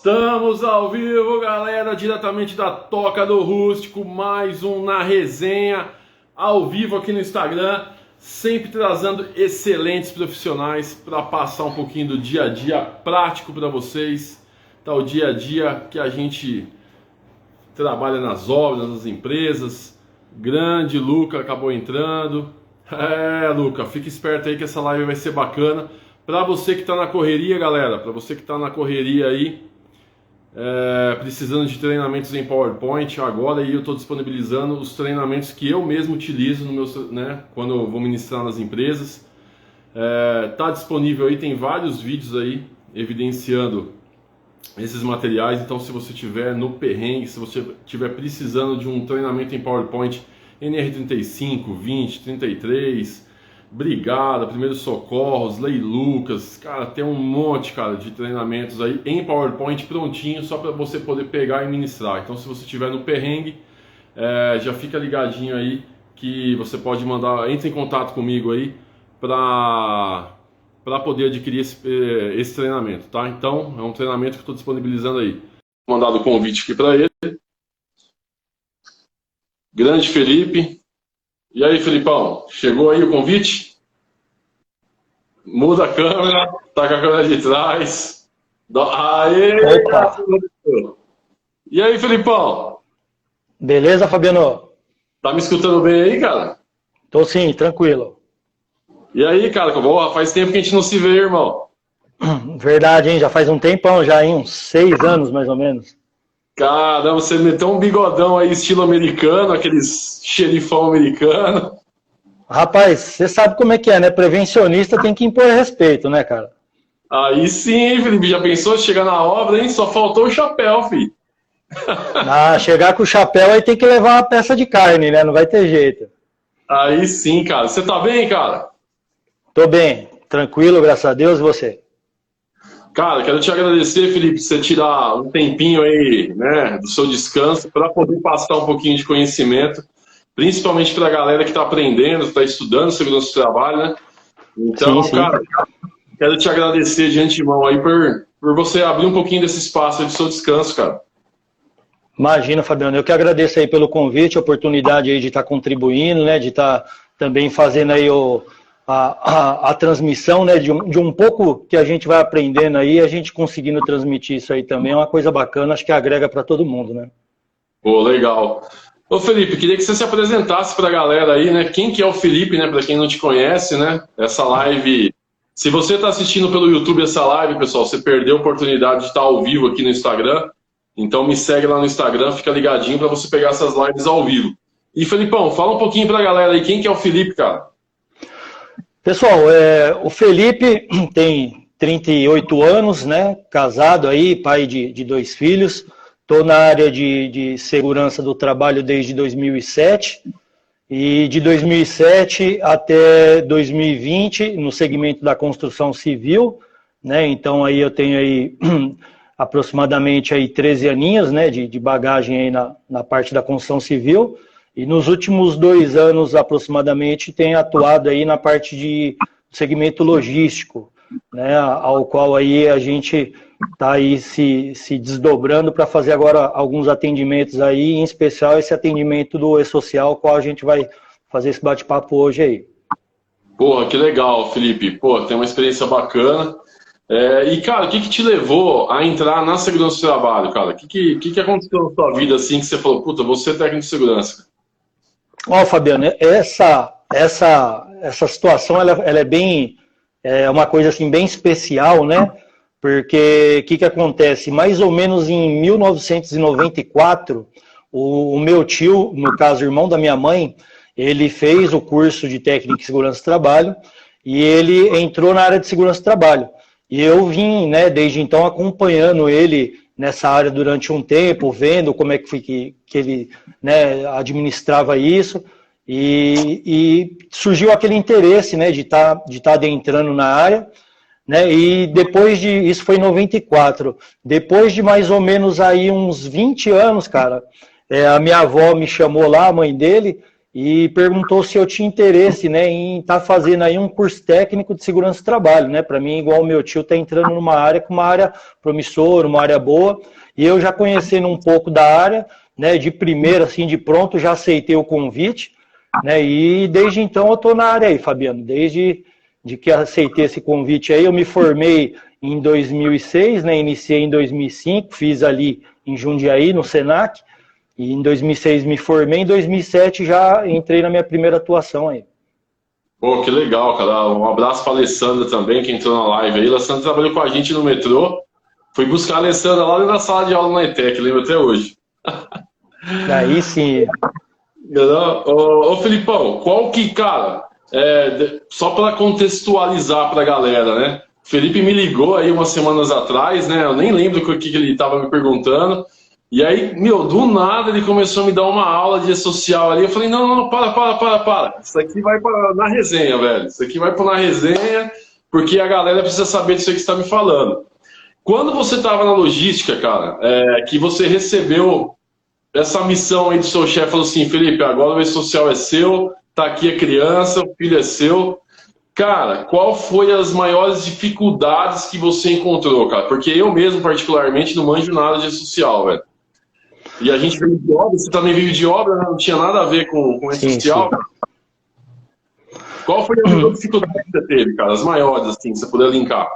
Estamos ao vivo, galera, diretamente da Toca do Rústico, mais um Na Resenha, ao vivo aqui no Instagram, sempre trazendo excelentes profissionais para passar um pouquinho do dia a dia prático para vocês, tá? O dia a dia que a gente trabalha nas obras, nas empresas. Grande Luca acabou entrando. Luca, fica esperto aí que essa live vai ser bacana. Para você que está na correria, galera, para você que está na correria aí, precisando de treinamentos em PowerPoint, agora eu estou disponibilizando os treinamentos que eu mesmo utilizo no meu, quando eu vou ministrar nas empresas. Tá disponível aí, tem vários vídeos aí evidenciando esses materiais. Então, se você tiver no perrengue, se você estiver precisando de um treinamento em PowerPoint NR35, 20, 33, Brigada, Primeiros Socorros, Lei Lucas, cara, tem um monte, cara, de treinamentos aí em PowerPoint prontinho, só para você poder pegar e ministrar. Então, se você estiver no perrengue, já fica ligadinho aí que você pode mandar, entre em contato comigo aí para poder adquirir esse treinamento, tá? Então, é um treinamento que eu estou disponibilizando aí. Vou mandar o convite aqui para ele. Grande Felipe. E aí, Felipão, chegou aí o convite? Muda a câmera, tá com a câmera de trás. Aê! Opa. E aí, Felipão? Beleza, Fabiano? Tá me escutando bem aí, cara? Tô sim, tranquilo. E aí, cara, faz tempo que a gente não se vê, irmão. Verdade, hein? Já faz um tempão já, hein? Uns 6 anos, mais ou menos. Caramba, você meteu um bigodão aí, estilo americano, aqueles xerifão americano. Rapaz, você sabe como é que é, né? Prevencionista tem que impor respeito, né, cara? Aí sim, Felipe, já pensou chegar na obra, hein? Só faltou o chapéu, filho. Chegar com o chapéu aí tem que levar uma peça de carne, né? Não vai ter jeito. Aí sim, cara. Você tá bem, cara? Tô bem, tranquilo, graças a Deus, e você? Cara, quero te agradecer, Felipe, você tirar um tempinho aí, né, do seu descanso para poder passar um pouquinho de conhecimento, principalmente para a galera que está aprendendo, está estudando segurança do trabalho, né? Então, sim. Cara, quero te agradecer de antemão aí por você abrir um pouquinho desse espaço aí do seu descanso, cara. Imagina, Fabiano, eu que agradeço aí pelo convite, a oportunidade aí de estar contribuindo, né, de estar também fazendo aí a transmissão, né, de um pouco que a gente vai aprendendo aí, a gente conseguindo transmitir isso aí também é uma coisa bacana, acho que agrega para todo mundo, né? Pô, legal. Ô Felipe, queria que você se apresentasse para a galera aí, né, quem que é o Felipe, né, para quem não te conhece, né, essa live, se você está assistindo pelo YouTube essa live, pessoal, você perdeu a oportunidade de estar ao vivo aqui no Instagram, então me segue lá no Instagram, fica ligadinho para você pegar essas lives ao vivo. E Felipão, fala um pouquinho para a galera aí, quem que é o Felipe, cara? Pessoal, o Felipe tem 38 anos, né? Casado aí, pai de 2 filhos. Estou na área de segurança do trabalho desde 2007. E de 2007 até 2020, no segmento da construção civil, né? Então aí eu tenho aí aproximadamente aí 13 aninhos, né? De bagagem aí na parte da construção civil. E nos últimos 2 anos, aproximadamente, tem atuado aí na parte de segmento logístico, né, ao qual aí a gente está aí se desdobrando para fazer agora alguns atendimentos aí, em especial esse atendimento do E-Social, qual a gente vai fazer esse bate-papo hoje aí. Porra, que legal, Felipe. Pô, tem uma experiência bacana. E, cara, o que te levou a entrar na segurança do trabalho, cara? O que aconteceu na sua vida assim que você falou, puta, você é técnico de segurança? Ó, Fabiano, essa situação ela é bem, uma coisa assim bem especial, né? Porque o que acontece? Mais ou menos em 1994, o meu tio, no caso, irmão da minha mãe, ele fez o curso de técnico de segurança do trabalho e ele entrou na área de segurança do trabalho. E eu vim, né, desde então acompanhando ele nessa área durante um tempo, vendo como é que foi que ele, né, administrava isso, e surgiu aquele interesse, né, de estar adentrando na área, né, e depois isso foi em 94, depois de mais ou menos aí uns 20 anos, cara, a minha avó me chamou lá, a mãe dele, e perguntou se eu tinha interesse, né, em estar fazendo aí um curso técnico de segurança do trabalho, né? Para mim, igual o meu tio está entrando numa área com uma área promissora, uma área boa, e eu já conhecendo um pouco da área, né, de primeira, assim, de pronto, já aceitei o convite, né? E desde então eu estou na área aí, Fabiano. Desde que aceitei esse convite aí, eu me formei em 2006, né? Iniciei em 2005, fiz ali em Jundiaí, no Senac. E em 2006 me formei, em 2007 já entrei na minha primeira atuação aí. Pô, que legal, cara. Um abraço para a Alessandra também, que entrou na live aí. A Alessandra trabalhou com a gente no metrô. Fui buscar a Alessandra lá na sala de aula na ETEC, lembro até hoje. Daí sim. Ô Felipão, qual que, cara, só para contextualizar para a galera, né? O Felipe me ligou aí umas semanas atrás, né? Eu nem lembro o que ele estava me perguntando. E aí, meu, do nada ele começou a me dar uma aula de social ali. Eu falei, não, para. Isso aqui vai na resenha, velho. Isso aqui vai na resenha, porque a galera precisa saber disso aí que você está me falando. Quando você estava na logística, cara, que você recebeu essa missão aí do seu chefe, falou assim, Felipe, agora o E-Social é seu, tá aqui a criança, o filho é seu. Cara, qual foi as maiores dificuldades que você encontrou, cara? Porque eu mesmo, particularmente, não manjo nada de social, velho. E a gente vive de obra, você também vive de obra, né? Não tinha nada a ver com E-Social. Qual foi a maior dificuldade que você teve, cara? As maiores, assim, se você puder linkar.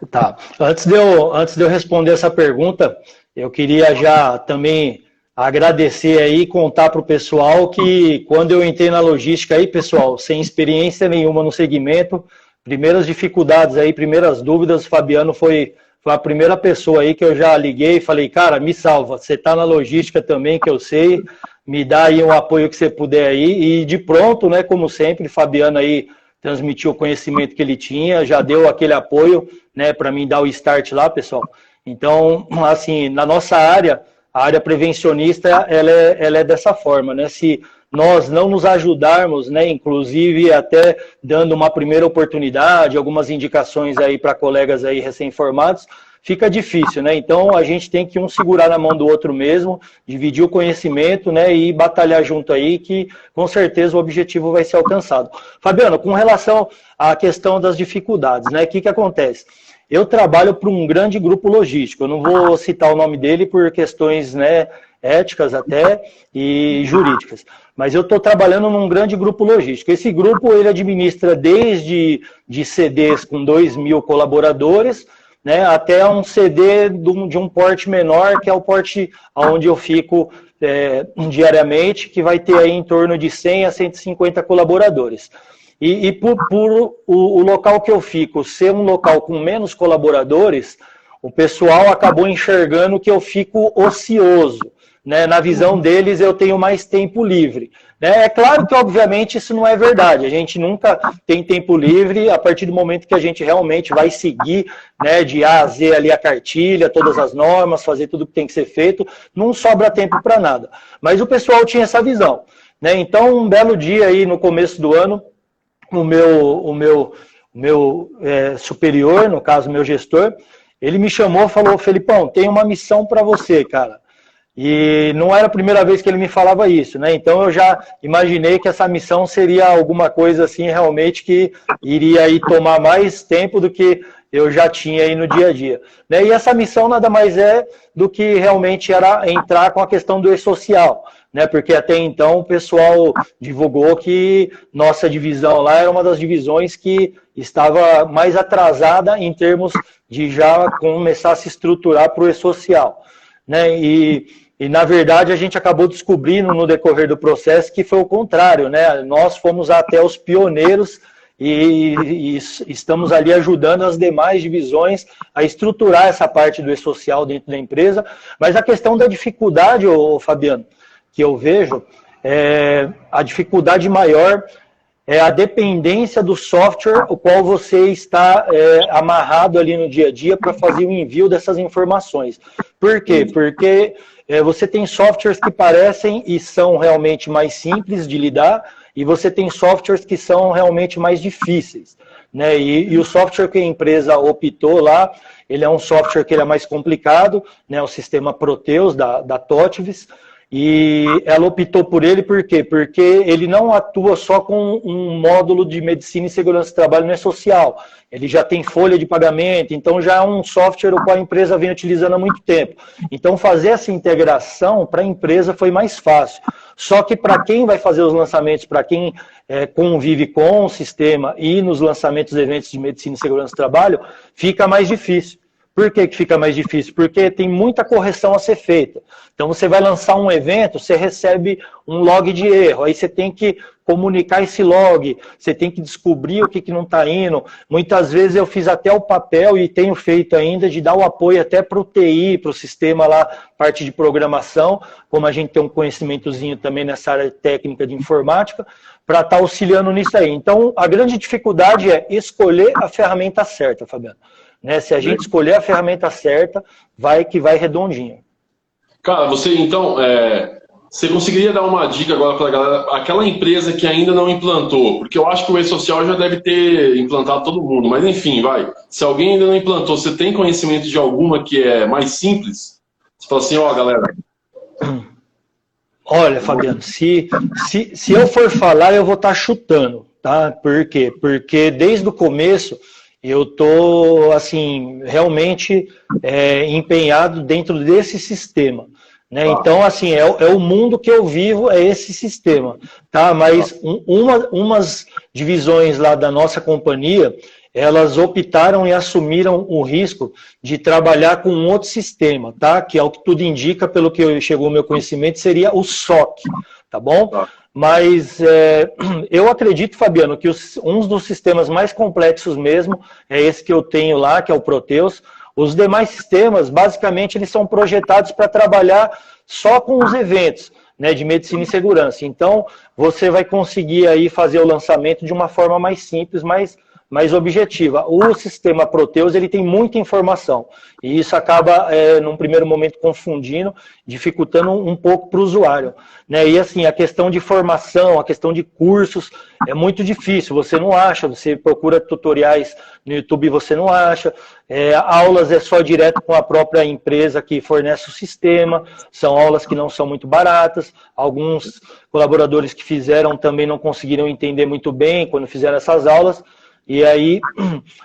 Tá. Antes de eu responder essa pergunta, eu queria já também agradecer aí e contar para o pessoal que quando eu entrei na logística aí, pessoal, sem experiência nenhuma no segmento, primeiras dificuldades aí, primeiras dúvidas, o Fabiano foi a primeira pessoa aí que eu já liguei e falei, cara, me salva, você está na logística também, que eu sei, me dá aí um apoio que você puder aí, e de pronto, né, como sempre, Fabiano aí transmitiu o conhecimento que ele tinha, já deu aquele apoio, né, para mim dar o start lá, pessoal. Então, assim, na nossa área, a área prevencionista, ela é dessa forma, né, se nós não nos ajudarmos, né, inclusive até dando uma primeira oportunidade, algumas indicações aí para colegas aí recém-formados, fica difícil, né? Então a gente tem que um segurar na mão do outro mesmo, dividir o conhecimento, né, e batalhar junto aí, que com certeza o objetivo vai ser alcançado. Fabiano, com relação à questão das dificuldades, né, o que acontece? Eu trabalho para um grande grupo logístico, eu não vou citar o nome dele por questões, né, éticas até e jurídicas, mas eu estou trabalhando num grande grupo logístico. Esse grupo ele administra desde de CDs com 2.000 colaboradores, né, até um CD de um porte menor, que é o porte onde eu fico diariamente, que vai ter aí em torno de 100 a 150 colaboradores. E por o local que eu fico ser um local com menos colaboradores, o pessoal acabou enxergando que eu fico ocioso. Né? Na visão deles, eu tenho mais tempo livre. Né? É claro que, obviamente, isso não é verdade. A gente nunca tem tempo livre a partir do momento que a gente realmente vai seguir, né, de A a Z ali a cartilha, todas as normas, fazer tudo que tem que ser feito. Não sobra tempo para nada. Mas o pessoal tinha essa visão. Né? Então, um belo dia aí no começo do ano, o meu superior, no caso, meu gestor, ele me chamou e falou, Felipão, tem uma missão para você, cara. E não era a primeira vez que ele me falava isso, né? Então eu já imaginei que essa missão seria alguma coisa assim, realmente, que iria aí tomar mais tempo do que eu já tinha aí no dia a dia. Né? E essa missão nada mais é do que realmente era entrar com a questão do E-Social, né? Porque até então o pessoal divulgou que nossa divisão lá era uma das divisões que estava mais atrasada em termos de já começar a se estruturar para o E-Social. Né? E, na verdade, a gente acabou descobrindo no decorrer do processo que foi o contrário, né? Nós fomos até os pioneiros e estamos ali ajudando as demais divisões a estruturar essa parte do E-Social dentro da empresa. Mas a questão da dificuldade, Fabiano, que eu vejo, a dificuldade maior é a dependência do software o qual você está amarrado ali no dia a dia para fazer o envio dessas informações. Por quê? Porque você tem softwares que parecem e são realmente mais simples de lidar, e você tem softwares que são realmente mais difíceis. Né? E o software que a empresa optou lá, ele é um software que ele é mais complicado, né? O sistema Proteus da TOTVS. E ela optou por ele por quê? Porque ele não atua só com um módulo de medicina e segurança do trabalho, não é social. Ele já tem folha de pagamento, então já é um software o qual a empresa vem utilizando há muito tempo. Então fazer essa integração para a empresa foi mais fácil. Só que para quem vai fazer os lançamentos, para quem convive com o sistema e nos lançamentos dos eventos de medicina e segurança do trabalho, fica mais difícil. Por que fica mais difícil? Porque tem muita correção a ser feita. Então você vai lançar um evento, você recebe um log de erro, aí você tem que comunicar esse log, você tem que descobrir o que não está indo. Muitas vezes eu fiz até o papel e tenho feito ainda de dar o apoio até para o TI, para o sistema lá, parte de programação, como a gente tem um conhecimentozinho também nessa área técnica de informática, para estar auxiliando nisso aí. Então a grande dificuldade é escolher a ferramenta certa, Fabiano. Né? Se a gente escolher a ferramenta certa, vai que vai redondinho. Cara, você então, você conseguiria dar uma dica agora para a galera, aquela empresa que ainda não implantou, porque eu acho que o e-social já deve ter implantado todo mundo, mas enfim, vai. Se alguém ainda não implantou, você tem conhecimento de alguma que é mais simples? Você fala assim, ó, galera. Olha, Fabiano, se eu for falar, eu vou estar chutando, tá? Por quê? Porque desde o começo eu estou, assim, realmente empenhado dentro desse sistema. Né? Então, assim, é o mundo que eu vivo, é esse sistema. Tá? Mas umas divisões lá da nossa companhia, elas optaram e assumiram o risco de trabalhar com um outro sistema, tá? Que é o que tudo indica, pelo que chegou ao meu conhecimento, seria o SOC, tá bom? Mas eu acredito, Fabiano, que um dos sistemas mais complexos mesmo é esse que eu tenho lá, que é o Proteus. Os demais sistemas, basicamente, eles são projetados para trabalhar só com os eventos, né, de medicina e segurança. Então, você vai conseguir aí fazer o lançamento de uma forma mais simples, mais objetiva. O sistema Proteus, ele tem muita informação, e isso acaba, num primeiro momento, confundindo, dificultando um pouco para o usuário. Né? E assim, a questão de formação, a questão de cursos, é muito difícil, você não acha, você procura tutoriais no YouTube, você não acha, aulas é só direto com a própria empresa que fornece o sistema, são aulas que não são muito baratas, alguns colaboradores que fizeram também não conseguiram entender muito bem quando fizeram essas aulas, e aí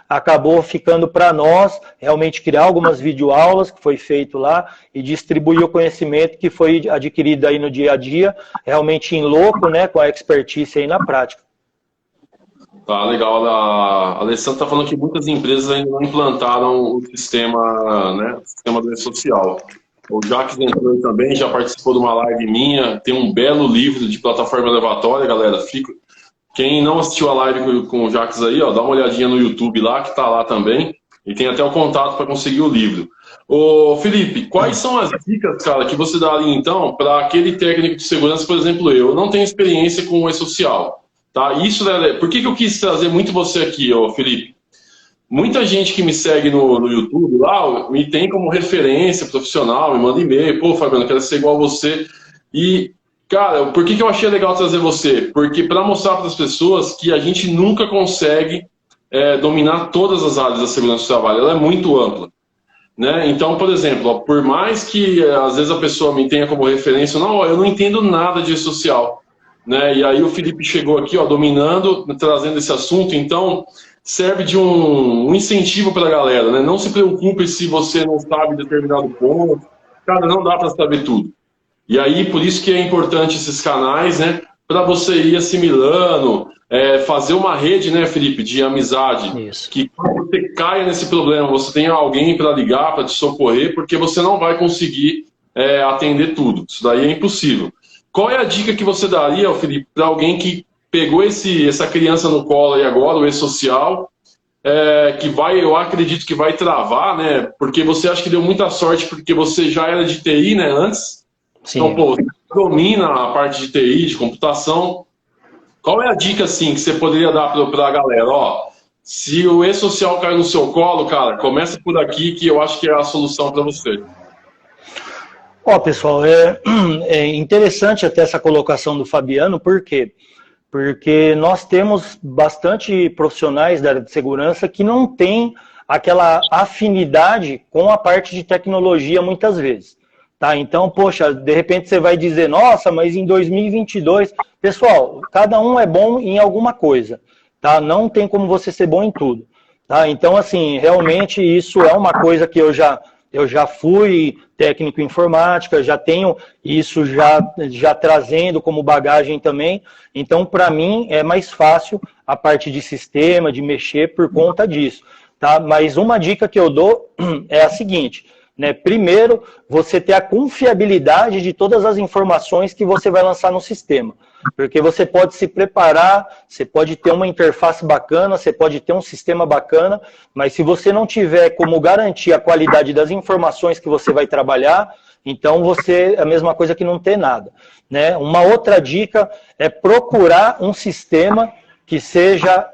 acabou ficando para nós realmente criar algumas videoaulas que foi feito lá e distribuir o conhecimento que foi adquirido aí no dia a dia, realmente em loco, né, com a expertise aí na prática. Tá, legal. A Alessandra está falando que muitas empresas ainda não implantaram o sistema, né, o sistema do e-social. O Jacques entrou também, já participou de uma live minha, tem um belo livro de plataforma elevatória, galera. Quem não assistiu a live com o Jacques aí, ó, dá uma olhadinha no YouTube lá, que tá lá também, e tem até o contato para conseguir o livro. Ô, Felipe, quais são as dicas, cara, que você dá ali, então, para aquele técnico de segurança, por exemplo, eu não tenho experiência com o e-social, tá? Isso, né, por que eu quis trazer muito você aqui, ô, Felipe? Muita gente que me segue no YouTube lá, me tem como referência profissional, me manda e-mail, pô, Fabiano, eu quero ser igual a você, e... Cara, por que eu achei legal trazer você? Porque para mostrar para as pessoas que a gente nunca consegue dominar todas as áreas da segurança do trabalho, ela é muito ampla. Né? Então, por exemplo, ó, por mais que às vezes a pessoa me tenha como referência, não, ó, eu não entendo nada de social. Né? E aí o Felipe chegou aqui, ó, dominando, trazendo esse assunto, então serve de um incentivo para a galera. Né? Não se preocupe se você não sabe determinado ponto, cara, não dá para saber tudo. E aí, por isso que é importante esses canais, né? Para você ir assimilando, fazer uma rede, né, Felipe, de amizade. Isso. Que quando você caia nesse problema, você tenha alguém para ligar, para te socorrer, porque você não vai conseguir atender tudo. Isso daí é impossível. Qual é a dica que você daria, Felipe, para alguém que pegou essa criança no colo aí agora, o e-social, que eu acredito que vai travar, né? Porque você acha que deu muita sorte, porque você já era de TI, né, antes? Sim. Então, pô, você domina a parte de TI, de computação. Qual é a dica, assim, que você poderia dar para a galera? Ó, se o e-social cair no seu colo, cara, começa por aqui que eu acho que é a solução para você. Ó, pessoal, é interessante até essa colocação do Fabiano, por quê? Porque nós temos bastante profissionais da área de segurança que não têm aquela afinidade com a parte de tecnologia muitas vezes. Tá? Então, poxa, de repente você vai dizer, nossa, mas em 2022... Pessoal, cada um é bom em alguma coisa, tá? Não tem como você ser bom em tudo. Tá? Então, assim, realmente isso é uma coisa que eu já fui técnico em informática, já tenho isso já trazendo como bagagem também. Então, para mim, é mais fácil a parte de sistema, de mexer por conta disso. Tá? Mas uma dica que eu dou é a seguinte, né? Primeiro, você ter a confiabilidade de todas as informações que você vai lançar no sistema. Porque você pode se preparar, você pode ter uma interface bacana, você pode ter um sistema bacana, mas se você não tiver como garantir a qualidade das informações que você vai trabalhar, então você é a mesma coisa que não ter nada. Né? Uma outra dica é procurar um sistema que seja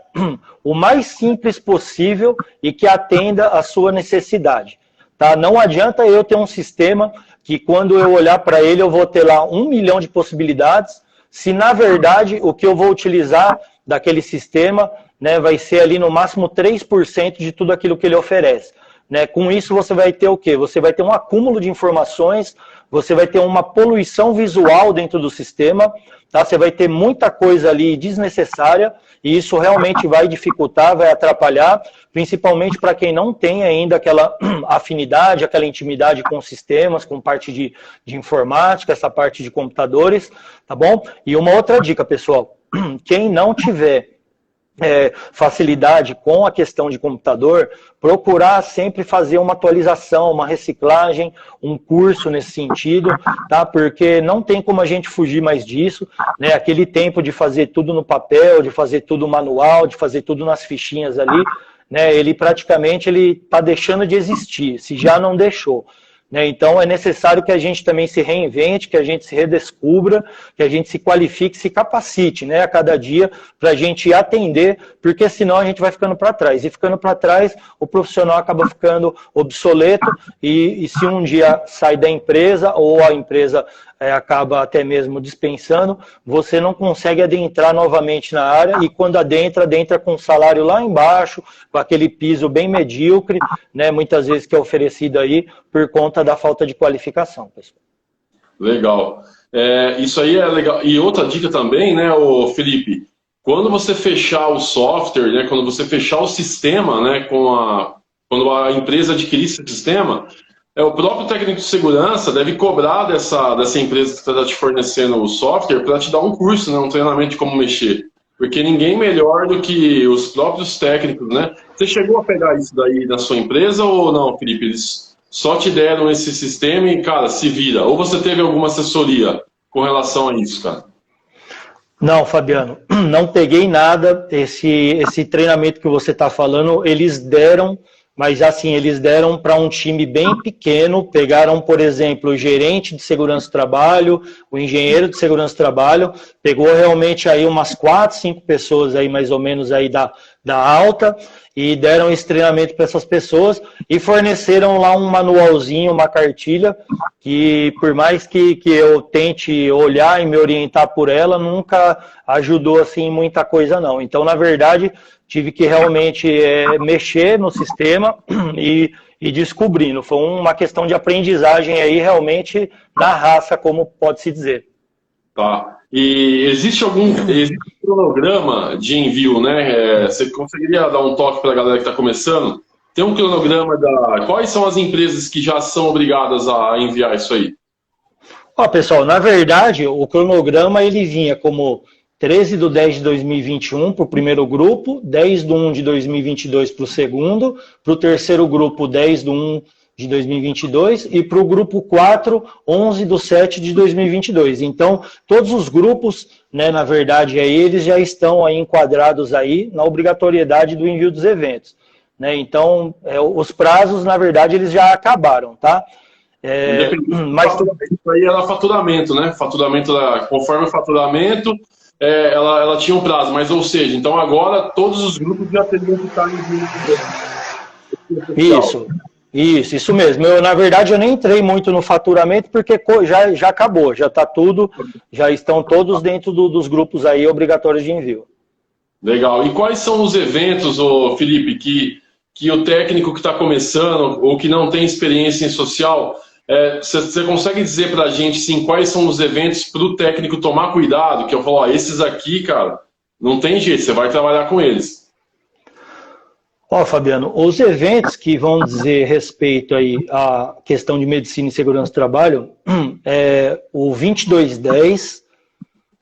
o mais simples possível e que atenda à sua necessidade. Tá? Não adianta eu ter um sistema que quando eu olhar para ele eu vou ter lá 1 milhão de possibilidades, se na verdade o que eu vou utilizar daquele sistema, né, vai ser ali no máximo 3% de tudo aquilo que ele oferece. Né? Com isso você vai ter o quê? Você vai ter um acúmulo de informações, você vai ter uma poluição visual dentro do sistema, tá? Você vai ter muita coisa ali desnecessária e isso realmente vai dificultar, vai atrapalhar, principalmente para quem não tem ainda aquela afinidade, aquela intimidade com sistemas, com parte de informática, essa parte de computadores, tá bom? E uma outra dica, pessoal, quem não tiver facilidade com a questão de computador, procurar sempre fazer uma atualização, uma reciclagem, um curso nesse sentido, tá? Porque não tem como a gente fugir mais disso, né? Aquele tempo de fazer tudo no papel, de fazer tudo manual, de fazer tudo nas fichinhas ali, né? Ele praticamente está deixando de existir, se já não deixou. Né? Então é necessário que a gente também se reinvente, que a gente se redescubra, que a gente se qualifique, se capacite, né, a cada dia para a gente atender, porque senão a gente vai ficando para trás. E ficando para trás, o profissional acaba ficando obsoleto e se um dia sai da empresa ou a empresa acaba até mesmo dispensando, você não consegue adentrar novamente na área e quando adentra com um salário lá embaixo, com aquele piso bem medíocre, né, muitas vezes que é oferecido aí por conta da falta de qualificação, pessoal. Legal. Isso aí é legal. E outra dica também, né, Felipe, quando você fechar o software, né, quando você fechar o sistema, né, quando a empresa adquirir esse sistema, o próprio técnico de segurança deve cobrar dessa empresa que está te fornecendo o software para te dar um curso, né, um treinamento de como mexer. Porque ninguém melhor do que os próprios técnicos, né? Você chegou a pegar isso daí na sua empresa ou não, Felipe? Eles só te deram esse sistema e, cara, se vira. Ou você teve alguma assessoria com relação a isso, cara? Não, Fabiano, não peguei nada. Esse treinamento que você está falando, eles deram... Mas assim, eles deram para um time bem pequeno, pegaram, por exemplo, o gerente de segurança do trabalho, o engenheiro de segurança do trabalho, pegou realmente aí umas 4, 5 pessoas aí mais ou menos aí da alta e deram esse treinamento para essas pessoas e forneceram lá um manualzinho, uma cartilha, que por mais que eu tente olhar e me orientar por ela, nunca ajudou assim muita coisa não. Então, na verdade, tive que realmente mexer no sistema e descobrindo. Foi uma questão de aprendizagem aí realmente na raça, como pode-se dizer. Tá. E existe um cronograma de envio, né? Você conseguiria dar um toque para a galera que está começando? Tem um cronograma quais são as empresas que já são obrigadas a enviar isso aí? Ó, pessoal, na verdade, o cronograma ele vinha como 13/10/2021 para o primeiro grupo, 10/1/2022 para o segundo, para o terceiro grupo, 10/1/2022 e para o grupo 4, 11/7/2022. Então, todos os grupos, né, na verdade, aí, eles já estão aí enquadrados aí na obrigatoriedade do envio dos eventos. Né? Então, os prazos, na verdade, eles já acabaram, tá? Mas isso aí era faturamento, né? Faturamento, conforme o faturamento, ela tinha um prazo, mas ou seja, então agora todos os grupos já teriam que estar em Isso mesmo. Na verdade, eu nem entrei muito no faturamento porque já acabou, já está tudo, já estão todos dentro dos grupos aí obrigatórios de envio. Legal. E quais são os eventos, Felipe, que o técnico que está começando ou que não tem experiência em social Você consegue dizer para a gente sim, quais são os eventos para o técnico tomar cuidado? Que eu falo, ó, esses aqui, cara, não tem jeito, você vai trabalhar com eles. Ó, Fabiano, os eventos que vão dizer respeito aí à questão de medicina e segurança do trabalho é o 2210,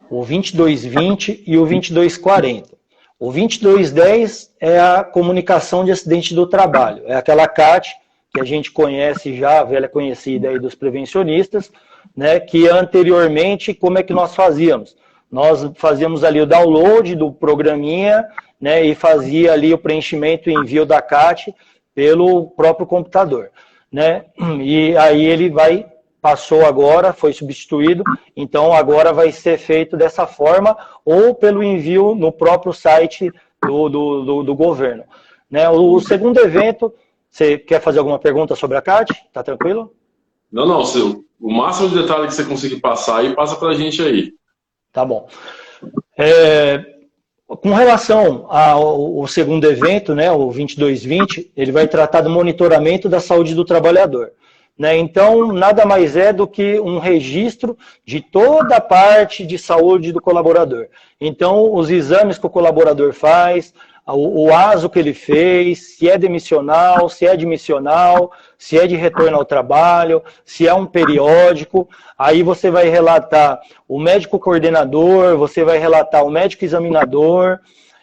o 2220 e o 2240. O 2210 é a comunicação de acidente do trabalho, é aquela CAT que a gente conhece já, a velha conhecida aí dos prevencionistas, né, que anteriormente, como é que nós fazíamos? Nós fazíamos ali o download do programinha, né, e fazia ali o preenchimento e envio da CAT pelo próprio computador, né? E aí ele passou agora, foi substituído, então agora vai ser feito dessa forma ou pelo envio no próprio site do governo, né? O segundo evento, você quer fazer alguma pergunta sobre a CAT? Tá tranquilo? Não, o máximo de detalhe que você conseguir passar aí, passa pra gente aí. Tá bom. Com relação ao segundo evento, né, o 2220, ele vai tratar do monitoramento da saúde do trabalhador, né? Então, nada mais é do que um registro de toda a parte de saúde do colaborador. Então, os exames que o colaborador faz, o ASO que ele fez, se é demissional, se é admissional, se é de retorno ao trabalho, se é um periódico. Aí você vai relatar o médico coordenador, você vai relatar o médico examinador.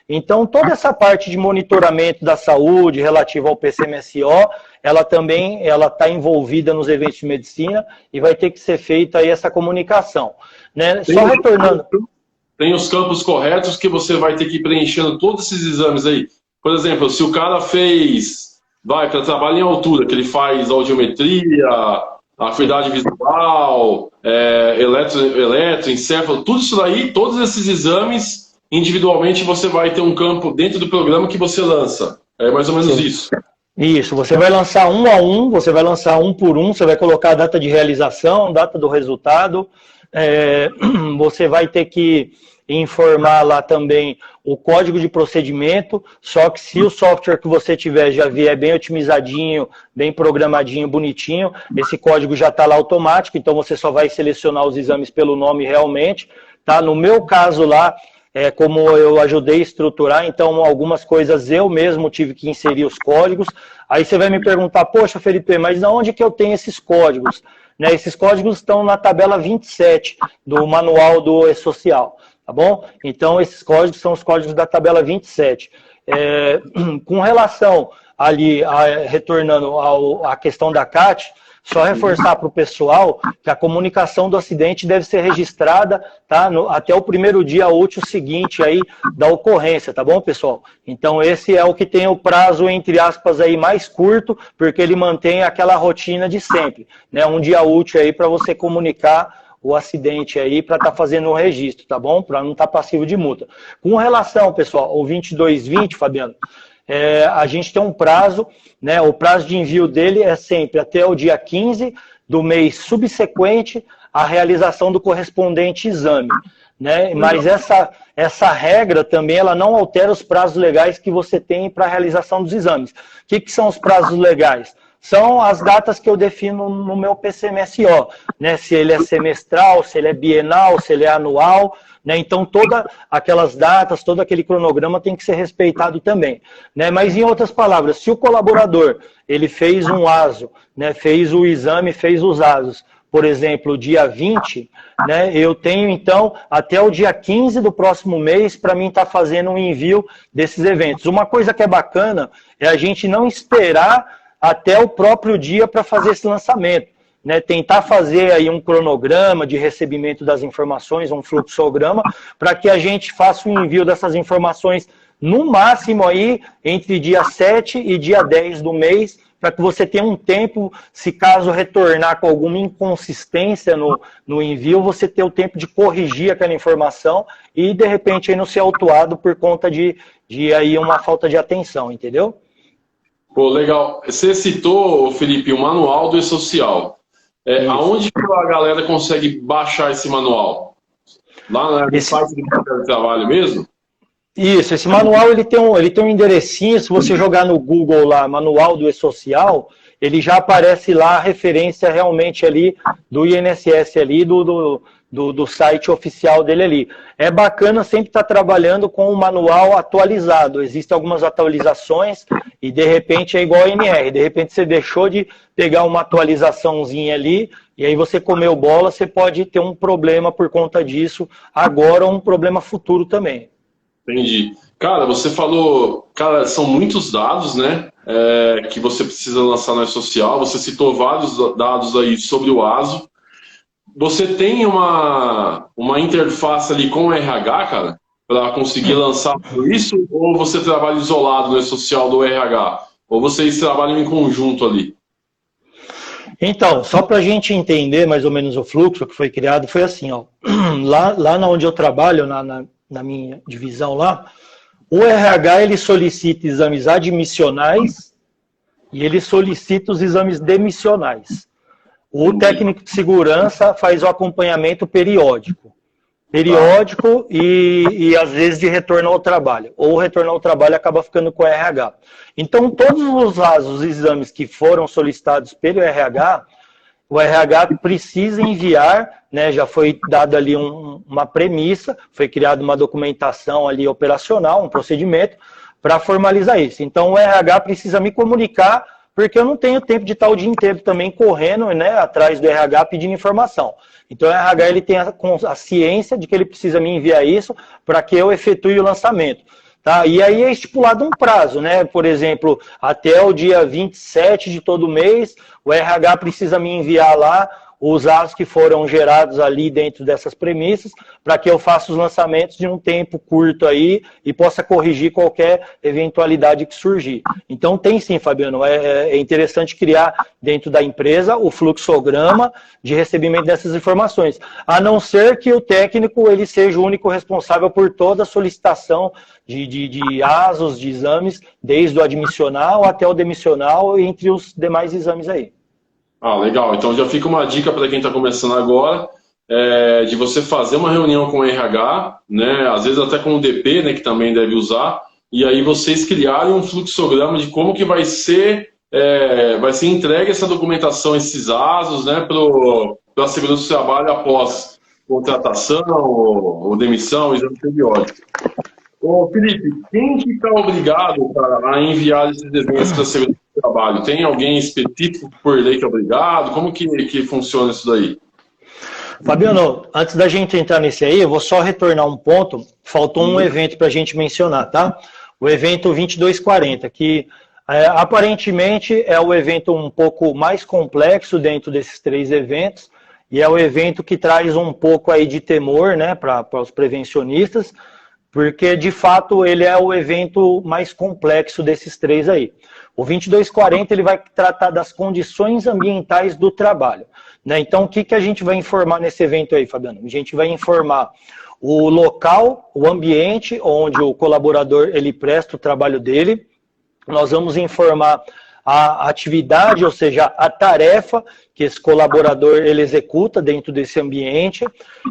Então, toda essa parte de monitoramento da saúde relativa ao PCMSO, ela também está envolvida nos eventos de medicina e vai ter que ser feita aí essa comunicação, né? Só retornando... Tem os campos corretos que você vai ter que ir preenchendo todos esses exames aí. Por exemplo, se o cara para trabalho em altura, que ele faz audiometria, acuidade visual, eletroencefalo, tudo isso daí, todos esses exames, individualmente você vai ter um campo dentro do programa que você lança. É mais ou menos isso. Isso, você vai lançar um a um, você vai lançar um por um, você vai colocar a data de realização, data do resultado, você vai ter que informar lá também o código de procedimento, só que se o software que você tiver já vier bem otimizadinho, bem programadinho, bonitinho, esse código já está lá automático, então você só vai selecionar os exames pelo nome realmente, tá? No meu caso lá, como eu ajudei a estruturar, então algumas coisas eu mesmo tive que inserir os códigos. Aí você vai me perguntar, poxa, Felipe, mas de onde que eu tenho esses códigos? Né, esses códigos estão na tabela 27 do manual do E-Social, tá bom? Então, esses códigos são os códigos da tabela 27. Com relação ali, retornando à questão da CAT, só reforçar para o pessoal que a comunicação do acidente deve ser registrada, tá, até o primeiro dia útil seguinte aí da ocorrência, tá bom, pessoal? Então esse é o que tem o prazo, entre aspas, aí mais curto, porque ele mantém aquela rotina de sempre, né? Um dia útil aí para você comunicar o acidente aí para estar fazendo o registro, tá bom? Para não estar passivo de multa. Com relação, pessoal, ao 2220, Fabiano, a gente tem um prazo, né? O prazo de envio dele é sempre até o dia 15 do mês subsequente à realização do correspondente exame, né? Mas essa regra também ela não altera os prazos legais que você tem para a realização dos exames. O que são os prazos legais? São as datas que eu defino no meu PCMSO, né? Se ele é semestral, se ele é bienal, se ele é anual, né? Então, todas aquelas datas, todo aquele cronograma tem que ser respeitado também, né? Mas, em outras palavras, se o colaborador ele fez um ASO, né? Fez o exame, fez os ASOS, por exemplo, dia 20, né? Eu tenho, então, até o dia 15 do próximo mês para mim estar fazendo um envio desses eventos. Uma coisa que é bacana é a gente não esperar até o próprio dia para fazer esse lançamento, né? Tentar fazer aí um cronograma de recebimento das informações, um fluxograma, para que a gente faça o envio dessas informações no máximo aí entre dia 7 e dia 10 do mês, para que você tenha um tempo, se caso retornar com alguma inconsistência no envio, você ter o tempo de corrigir aquela informação e, de repente, aí não ser autuado por conta de aí uma falta de atenção, entendeu? Pô, legal. Você citou, Felipe, o manual do E-Social. Aonde que a galera consegue baixar esse manual? Lá no site do Ministério do Trabalho mesmo? Isso, esse manual ele tem um enderecinho, se você jogar no Google lá, manual do E-Social, ele já aparece lá a referência realmente ali do INSS ali, do site oficial dele ali. É bacana sempre estar trabalhando com o manual atualizado. Existem algumas atualizações e de repente é igual a NR. De repente você deixou de pegar uma atualizaçãozinha ali e aí você comeu bola, você pode ter um problema por conta disso agora ou um problema futuro também. Entendi. Cara, você falou, cara, são muitos dados, né, que você precisa lançar na rede social. Você citou vários dados aí sobre o ASO. Você tem uma interface ali com o RH, cara, para conseguir lançar tudo isso? Ou você trabalha isolado no social do RH? Ou vocês trabalham em conjunto ali? Então, só para a gente entender mais ou menos o fluxo que foi criado, foi assim, ó. Lá onde eu trabalho, na minha divisão lá, o RH ele solicita exames admissionais e ele solicita os exames demissionais. O técnico de segurança faz o acompanhamento periódico e às vezes de retorno ao trabalho. Ou o retorno ao trabalho acaba ficando com o RH. Então, todos os exames que foram solicitados pelo RH, o RH precisa enviar, né, já foi dada ali uma premissa, foi criada uma documentação ali operacional, um procedimento, para formalizar isso. Então, o RH precisa me comunicar, porque eu não tenho tempo de estar o dia inteiro também correndo, né, atrás do RH pedindo informação. Então o RH ele tem a ciência de que ele precisa me enviar isso para que eu efetue o lançamento. Tá? E aí é estipulado um prazo, né? Por exemplo, até o dia 27 de todo mês, o RH precisa me enviar lá os ASOs que foram gerados ali dentro dessas premissas, para que eu faça os lançamentos de um tempo curto aí e possa corrigir qualquer eventualidade que surgir. Então tem sim, Fabiano, é interessante criar dentro da empresa o fluxograma de recebimento dessas informações, a não ser que o técnico ele seja o único responsável por toda a solicitação de ASOs, de exames, desde o admissional até o demissional, entre os demais exames aí. Ah, legal. Então já fica uma dica para quem está começando agora, de você fazer uma reunião com o RH, né, às vezes até com o DP, né, que também deve usar, e aí vocês criarem um fluxograma de como que vai ser entregue essa documentação, esses ASOs, né, para a segurança do trabalho após contratação ou demissão, exame periódico. Ô, Felipe, quem que está obrigado a enviar esses eventos para a segurança do trabalho? Tem alguém específico por lei que é obrigado? Como que funciona isso daí? Fabiano, antes da gente entrar nesse aí, eu vou só retornar um ponto. Faltou um evento para a gente mencionar, tá? O evento 2240, que aparentemente é o evento um pouco mais complexo dentro desses 3 eventos, e é o evento que traz um pouco aí de temor, né, para os prevencionistas, porque de fato ele é o evento mais complexo desses 3 aí. O 2240 ele vai tratar das condições ambientais do trabalho, né? Então o que a gente vai informar nesse evento aí, Fabiano? A gente vai informar o local, o ambiente onde o colaborador ele presta o trabalho dele. Nós vamos informar a atividade, ou seja, a tarefa que esse colaborador ele executa dentro desse ambiente.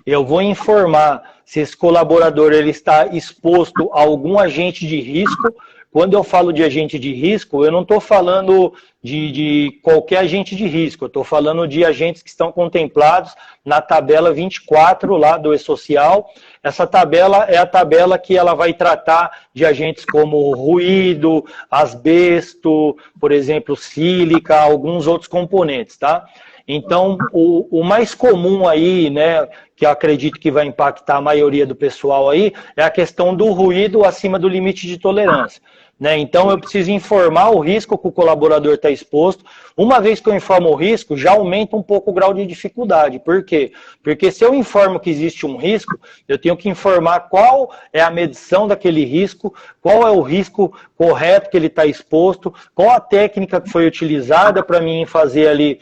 Eu vou informar se esse colaborador ele está exposto a algum agente de risco. Quando eu falo de agente de risco, eu não estou falando de qualquer agente de risco, eu estou falando de agentes que estão contemplados na tabela 24 lá do E-Social. Essa tabela é a tabela que ela vai tratar de agentes como ruído, asbesto, por exemplo, sílica, alguns outros componentes, tá? Então, o mais comum aí, né, que eu acredito que vai impactar a maioria do pessoal aí, é a questão do ruído acima do limite de tolerância. Né? Então, eu preciso informar o risco que o colaborador está exposto. Uma vez que eu informo o risco, já aumenta um pouco o grau de dificuldade. Por quê? Porque se eu informo que existe um risco, eu tenho que informar qual é a medição daquele risco, qual é o risco correto que ele está exposto, qual a técnica que foi utilizada para mim fazer ali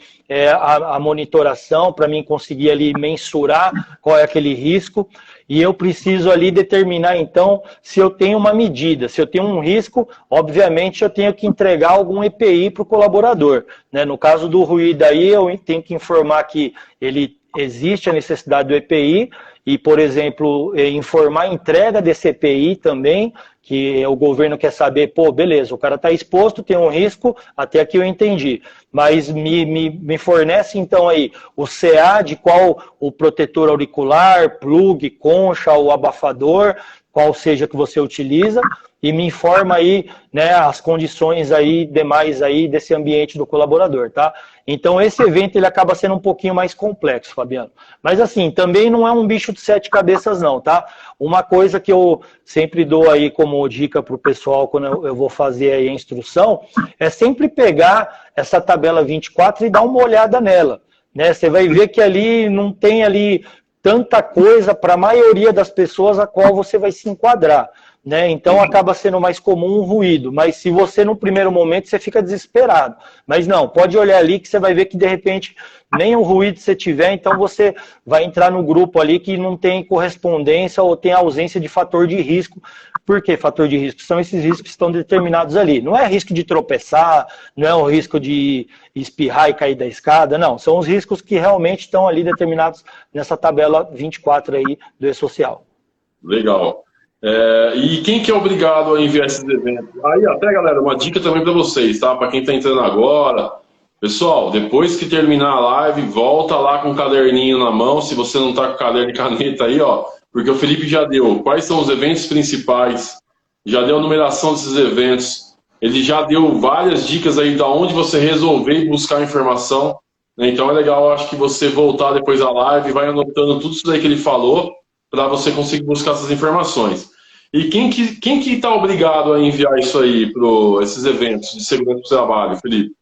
a monitoração, para mim conseguir ali mensurar qual é aquele risco. E eu preciso ali determinar, então, se eu tenho uma medida. Se eu tenho um risco, obviamente eu tenho que entregar algum EPI para o colaborador. Né? No caso do ruído aí, eu tenho que informar que ele existe a necessidade do EPI e, por exemplo, informar a entrega desse EPI também, que o governo quer saber, pô, beleza, o cara está exposto, tem um risco, até aqui eu entendi, mas me fornece então aí o CA de qual o protetor auricular, plug, concha, o abafador, qual seja que você utiliza, e me informa aí, né, as condições aí demais aí desse ambiente do colaborador, tá? Então esse evento ele acaba sendo um pouquinho mais complexo, Fabiano. Mas assim, também não é um bicho de 7 cabeças não, tá? Uma coisa que eu sempre dou aí como dica para o pessoal quando eu vou fazer aí a instrução, é sempre pegar essa tabela 24 e dar uma olhada nela, né? Você vai ver que ali não tem ali tanta coisa para a maioria das pessoas a qual você vai se enquadrar, né? Então acaba sendo mais comum um ruído, mas se você no primeiro momento você fica desesperado, mas não, pode olhar ali que você vai ver que de repente nem o ruído você tiver, então você vai entrar no grupo ali que não tem correspondência ou tem ausência de fator de risco. Por que fator de risco? São esses riscos que estão determinados ali. Não é risco de tropeçar, não é o risco de espirrar e cair da escada, não. São os riscos que realmente estão ali determinados nessa tabela 24 aí do E-Social. Legal. E quem que é obrigado a enviar esses eventos? Aí até, galera, uma dica também para vocês, tá? Para quem está entrando agora. Pessoal, depois que terminar a live, volta lá com o caderninho na mão, se você não está com caderno e caneta aí, ó, porque o Felipe já deu quais são os eventos principais, já deu a numeração desses eventos, ele já deu várias dicas aí de onde você resolver e buscar informação, né? Então é legal, acho que você voltar depois da live e vai anotando tudo isso daí que ele falou, para você conseguir buscar essas informações. E quem que está obrigado a enviar isso aí, esses eventos de segurança do trabalho, Felipe?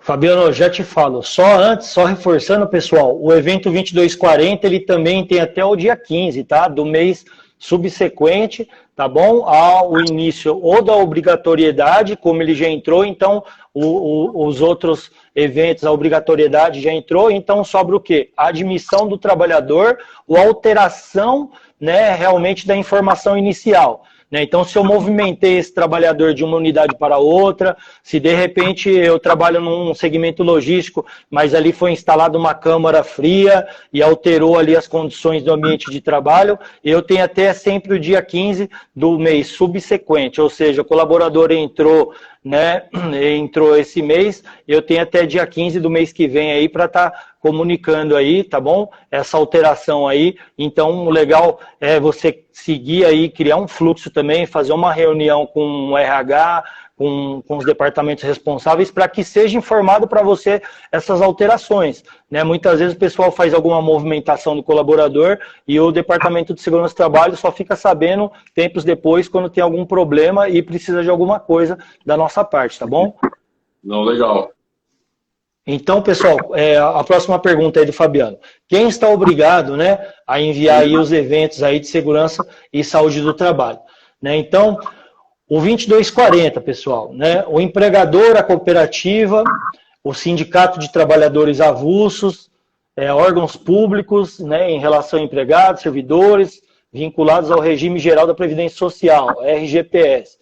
Fabiano, eu já te falo, só reforçando, pessoal, o evento 2240, ele também tem até o dia 15, tá? Do mês subsequente, tá bom? Ao início ou da obrigatoriedade, como ele já entrou, então os outros eventos, a obrigatoriedade já entrou, então sobra o quê? A admissão do trabalhador ou alteração, né, realmente da informação inicial. Então, se eu movimentei esse trabalhador de uma unidade para outra, se de repente eu trabalho num segmento logístico, mas ali foi instalada uma câmara fria e alterou ali as condições do ambiente de trabalho, eu tenho até sempre o dia 15 do mês subsequente, ou seja, o colaborador entrou, né, entrou esse mês, eu tenho até dia 15 do mês que vem aí para estar comunicando aí, tá bom? Essa alteração aí. Então, o legal é você seguir aí, criar um fluxo também, fazer uma reunião com o RH, com os departamentos responsáveis, para que seja informado para você essas alterações, né? Muitas vezes o pessoal faz alguma movimentação do colaborador e o Departamento de Segurança do Trabalho só fica sabendo tempos depois quando tem algum problema e precisa de alguma coisa da nossa parte, tá bom? Não, legal. Então, pessoal, a próxima pergunta é do Fabiano. Quem está obrigado, né, a enviar aí os eventos aí de segurança e saúde do trabalho? Né? Então, o 2240, pessoal, né, o empregador, a cooperativa, o sindicato de trabalhadores avulsos, órgãos públicos, né, em relação a empregados, servidores, vinculados ao regime geral da Previdência Social, RGPS.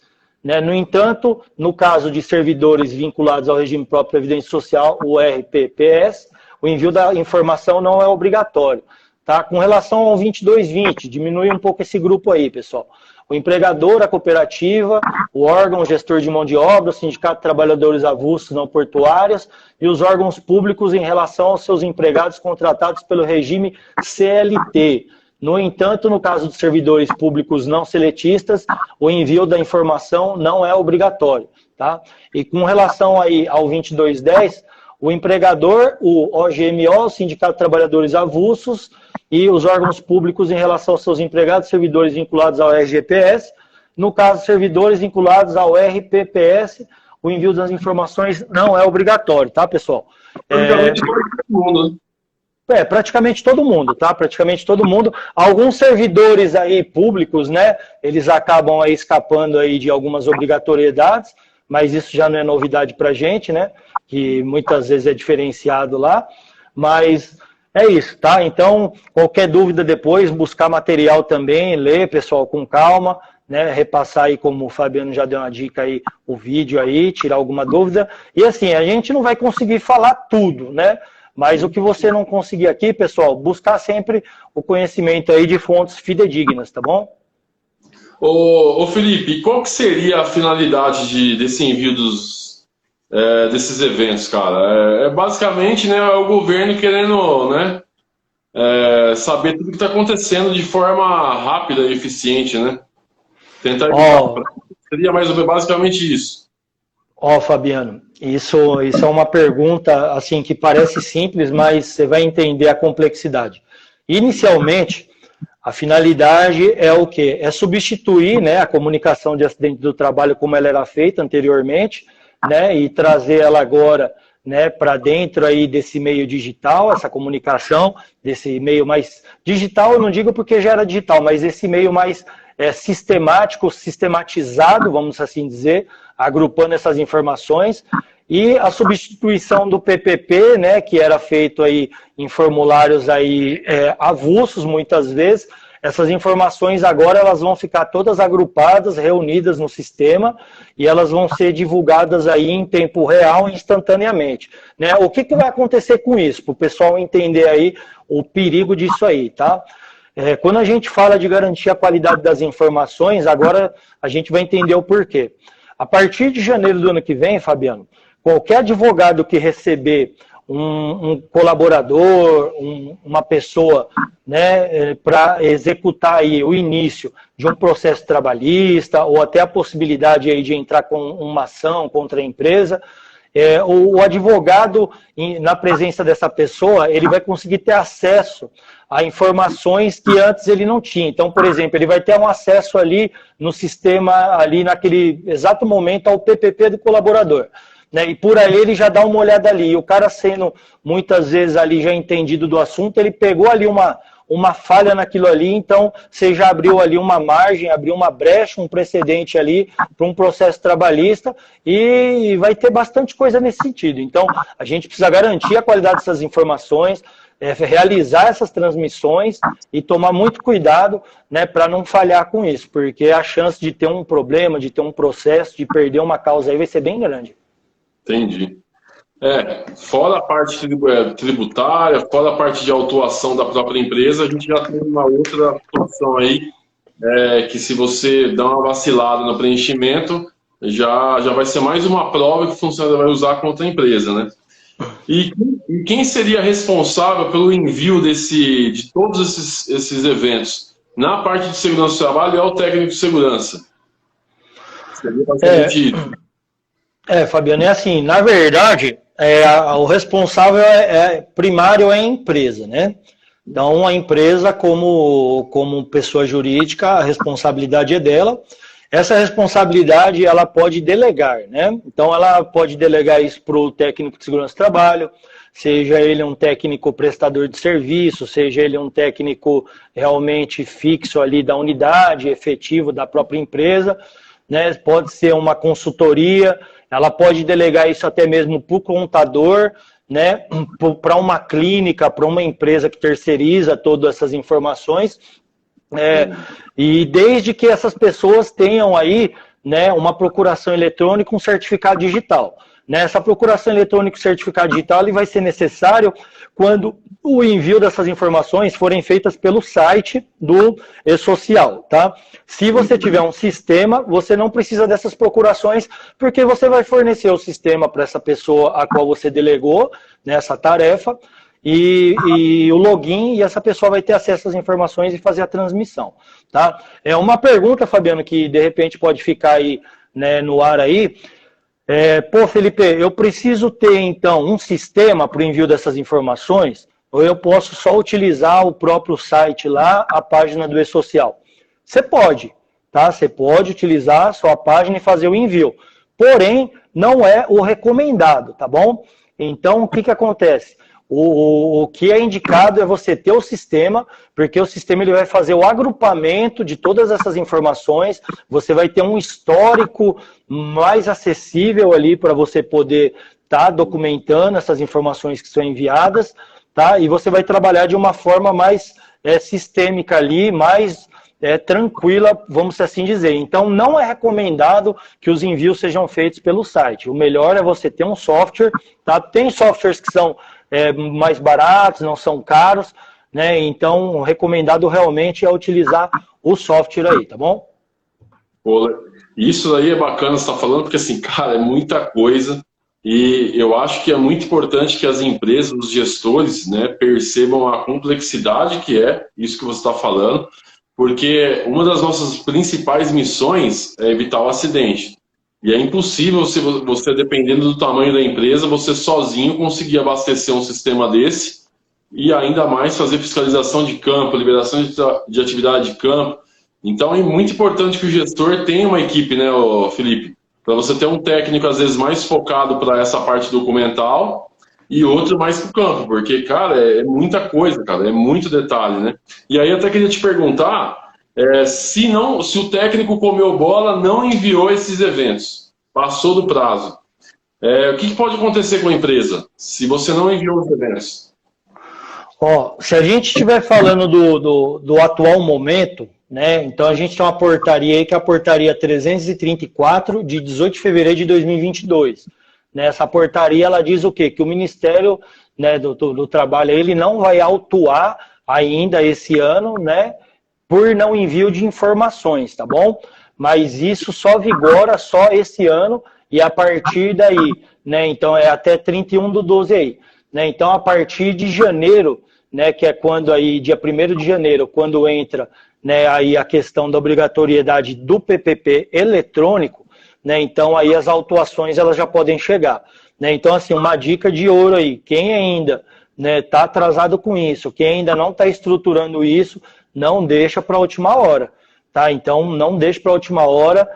No entanto, no caso de servidores vinculados ao regime próprio de Previdência Social, o RPPS, o envio da informação não é obrigatório. Tá? Com relação ao 2220, diminui um pouco esse grupo aí, pessoal. O empregador, a cooperativa, o órgão gestor de mão de obra, o sindicato de trabalhadores avulsos não portuários e os órgãos públicos em relação aos seus empregados contratados pelo regime CLT. No entanto, no caso dos servidores públicos não seletistas, o envio da informação não é obrigatório. Tá? E com relação aí ao 2210, o empregador, o OGMO, o Sindicato de Trabalhadores Avulsos, e os órgãos públicos em relação aos seus empregados, servidores vinculados ao RGPS. No caso, servidores vinculados ao RPPS, o envio das informações não é obrigatório, tá, pessoal? Praticamente todo mundo, tá? Praticamente todo mundo. Alguns servidores aí públicos, né, eles acabam aí escapando aí de algumas obrigatoriedades, mas isso já não é novidade pra gente, né? Que muitas vezes é diferenciado lá, mas é isso, tá? Então, qualquer dúvida depois, buscar material também, ler, pessoal, com calma, né? Repassar aí, como o Fabiano já deu uma dica aí, o vídeo aí, tirar alguma dúvida. E assim, a gente não vai conseguir falar tudo, né? Mas o que você não conseguir aqui, pessoal, buscar sempre o conhecimento aí de fontes fidedignas, tá bom? Ô Felipe, qual que seria a finalidade desse envio desses eventos, cara? Basicamente, né, é o governo querendo, né, saber tudo que está acontecendo de forma rápida e eficiente, né? Tentar evitar. Seria basicamente isso. Fabiano, isso é uma pergunta assim que parece simples, mas você vai entender a complexidade. Inicialmente, a finalidade é o quê? É substituir, né, a comunicação de acidente do trabalho como ela era feita anteriormente, né, e trazer ela agora, né, para dentro aí desse meio digital, essa comunicação, desse meio mais digital, eu não digo porque já era digital, mas esse meio mais sistemático, sistematizado, vamos assim dizer, agrupando essas informações, e a substituição do PPP, né, que era feito aí em formulários aí avulsos muitas vezes. Essas informações agora elas vão ficar todas agrupadas, reunidas no sistema, e elas vão ser divulgadas aí em tempo real, instantaneamente, né? O que vai acontecer com isso? Para o pessoal entender aí o perigo disso aí, tá? Quando a gente fala de garantir a qualidade das informações, agora a gente vai entender o porquê. A partir de janeiro do ano que vem, Fabiano, qualquer advogado que receber um colaborador, uma pessoa, né, para executar aí o início de um processo trabalhista ou até a possibilidade aí de entrar com uma ação contra a empresa, o advogado, na presença dessa pessoa, ele vai conseguir ter acesso a informações que antes ele não tinha. Então, por exemplo, ele vai ter um acesso ali no sistema, ali naquele exato momento, ao PPP do colaborador, né? E por aí ele já dá uma olhada ali. E o cara sendo, muitas vezes, ali já entendido do assunto, ele pegou ali uma falha naquilo ali, então você já abriu ali uma margem, abriu uma brecha, um precedente ali para um processo trabalhista e vai ter bastante coisa nesse sentido. Então, a gente precisa garantir a qualidade dessas informações, realizar essas transmissões e tomar muito cuidado, né, para não falhar com isso, porque a chance de ter um problema, de ter um processo, de perder uma causa aí vai ser bem grande. Entendi. Fora a parte tributária, fora a parte de autuação da própria empresa, a gente já tem uma outra situação aí, que se você dá uma vacilada no preenchimento, já vai ser mais uma prova que o funcionário vai usar contra a empresa, né? E quem seria responsável pelo envio de todos esses eventos? Na parte de segurança do trabalho é o técnico de segurança. Seria basicamente isso. Fabiano, é assim, na verdade, o responsável primário é a empresa, né? Então, a empresa, como pessoa jurídica, a responsabilidade é dela. Essa responsabilidade, ela pode delegar, né? Então, ela pode delegar isso para o técnico de segurança do trabalho, seja ele um técnico prestador de serviço, seja ele um técnico realmente fixo ali da unidade, efetivo da própria empresa, né? Pode ser uma consultoria, ela pode delegar isso até mesmo para o contador, né? Para uma clínica, para uma empresa que terceiriza todas essas informações. E desde que essas pessoas tenham aí, né, uma procuração eletrônica, um certificado digital. Nessa procuração eletrônica e certificado digital, ele vai ser necessário quando o envio dessas informações forem feitas pelo site do E-Social, tá? Se você tiver um sistema, você não precisa dessas procurações, porque você vai fornecer o sistema para essa pessoa a qual você delegou nessa tarefa, e o login, e essa pessoa vai ter acesso às informações e fazer a transmissão, tá? É uma pergunta, Fabiano, que de repente pode ficar aí, né, no ar aí. Felipe, eu preciso ter, então, um sistema para o envio dessas informações, ou eu posso só utilizar o próprio site lá, a página do E-Social? Você pode, tá? Você pode utilizar a sua página e fazer o envio. Porém, não é o recomendado, tá bom? Então, o que acontece? O que é indicado é você ter o sistema, porque o sistema ele vai fazer o agrupamento de todas essas informações, você vai ter um histórico mais acessível ali para você poder estar documentando essas informações que são enviadas, tá? E você vai trabalhar de uma forma mais sistêmica ali, mais tranquila, vamos assim dizer. Então, não é recomendado que os envios sejam feitos pelo site. O melhor é você ter um software, tá? Tem softwares que são mais baratos, não são caros, né? Então, recomendado realmente é utilizar o software aí, tá bom? Pô, isso aí é bacana você estar falando, porque assim, cara, é muita coisa e eu acho que é muito importante que as empresas, os gestores, né, percebam a complexidade que é isso que você está falando, porque uma das nossas principais missões é evitar o acidente. E é impossível, se você, dependendo do tamanho da empresa, você sozinho conseguir abastecer um sistema desse e ainda mais fazer fiscalização de campo, liberação de atividade de campo. Então é muito importante que o gestor tenha uma equipe, né, Felipe? Para você ter um técnico, às vezes, mais focado para essa parte documental e outro mais para o campo, porque, cara, é muita coisa, cara, é muito detalhe, né? E aí até queria te perguntar, se o técnico comeu bola, não enviou esses eventos, passou do prazo, o que pode acontecer com a empresa se você não enviou os eventos? Ó, se a gente estiver falando do atual momento, né? Então a gente tem uma portaria aí que é a portaria 334 de 18 de fevereiro de 2022. Nessa portaria ela diz o quê? Que o Ministério, né, do Trabalho ele não vai autuar ainda esse ano, né, por não envio de informações, tá bom? Mas isso só vigora só esse ano e a partir daí, né? Então é até 31/12 aí, né? Então a partir de janeiro, né, que é quando aí, dia 1º de janeiro, quando entra, né, aí a questão da obrigatoriedade do PPP eletrônico, né, então aí as autuações elas já podem chegar, né, então assim, uma dica de ouro aí, quem ainda, né, tá atrasado com isso, quem ainda não está estruturando isso, não deixa para a última hora, tá, então não deixa para a última hora,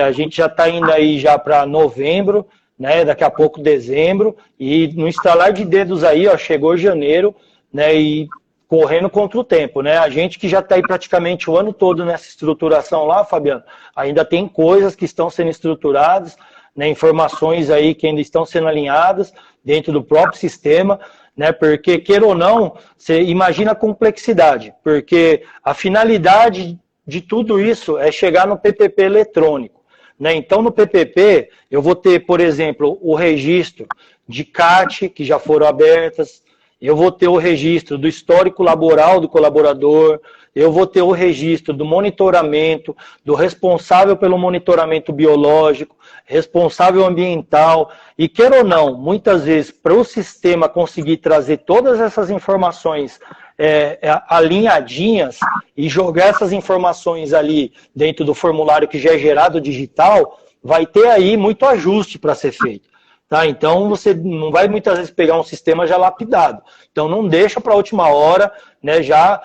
a gente já está indo aí já para novembro, né, daqui a pouco dezembro, e no estalar de dedos aí, ó, chegou janeiro, né, e correndo contra o tempo, né? A gente que já está aí praticamente o ano todo nessa estruturação lá, Fabiano, ainda tem coisas que estão sendo estruturadas, né, informações aí que ainda estão sendo alinhadas dentro do próprio sistema, né? Porque, queira ou não, você imagina a complexidade, porque a finalidade de tudo isso é chegar no PPP eletrônico, né? Então, no PPP, eu vou ter, por exemplo, o registro de CAT, que já foram abertas, eu vou ter o registro do histórico laboral do colaborador, eu vou ter o registro do monitoramento, do responsável pelo monitoramento biológico, responsável ambiental, e queira ou não, muitas vezes, para o sistema conseguir trazer todas essas informações alinhadinhas e jogar essas informações ali dentro do formulário que já é gerado digital, vai ter aí muito ajuste para ser feito. Tá? Então você não vai muitas vezes pegar um sistema já lapidado. Então não deixa para a última hora, né? Já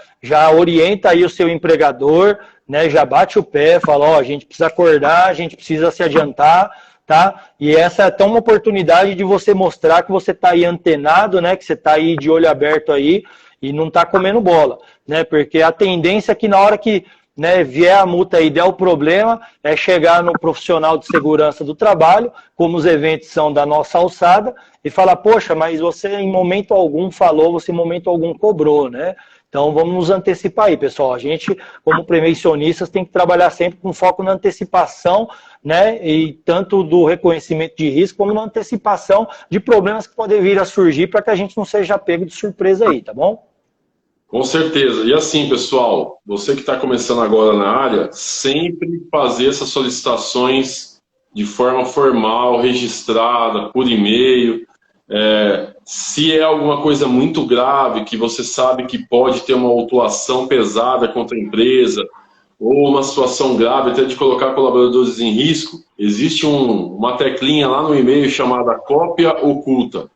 orienta aí o seu empregador, né? Já bate o pé, fala, ó, a gente precisa acordar, a gente precisa se adiantar, tá? E essa é até uma oportunidade de você mostrar que você está aí antenado, né? Que você está aí de olho aberto aí e não está comendo bola, né? Porque a tendência é que na hora que, né, vier a multa e der o problema, é chegar no profissional de segurança do trabalho, como os eventos são da nossa alçada, e falar, poxa, mas você em momento algum falou, você em momento algum cobrou, né? Então vamos nos antecipar aí, pessoal. A gente, como prevencionistas, tem que trabalhar sempre com foco na antecipação, né? E tanto do reconhecimento de risco, como na antecipação de problemas que podem vir a surgir para que a gente não seja pego de surpresa aí, tá bom? Com certeza. E assim, pessoal, você que está começando agora na área, sempre fazer essas solicitações de forma formal, registrada, por e-mail. Se é alguma coisa muito grave, que você sabe que pode ter uma autuação pesada contra a empresa, ou uma situação grave, até de colocar colaboradores em risco, existe uma teclinha lá no e-mail chamada cópia oculta.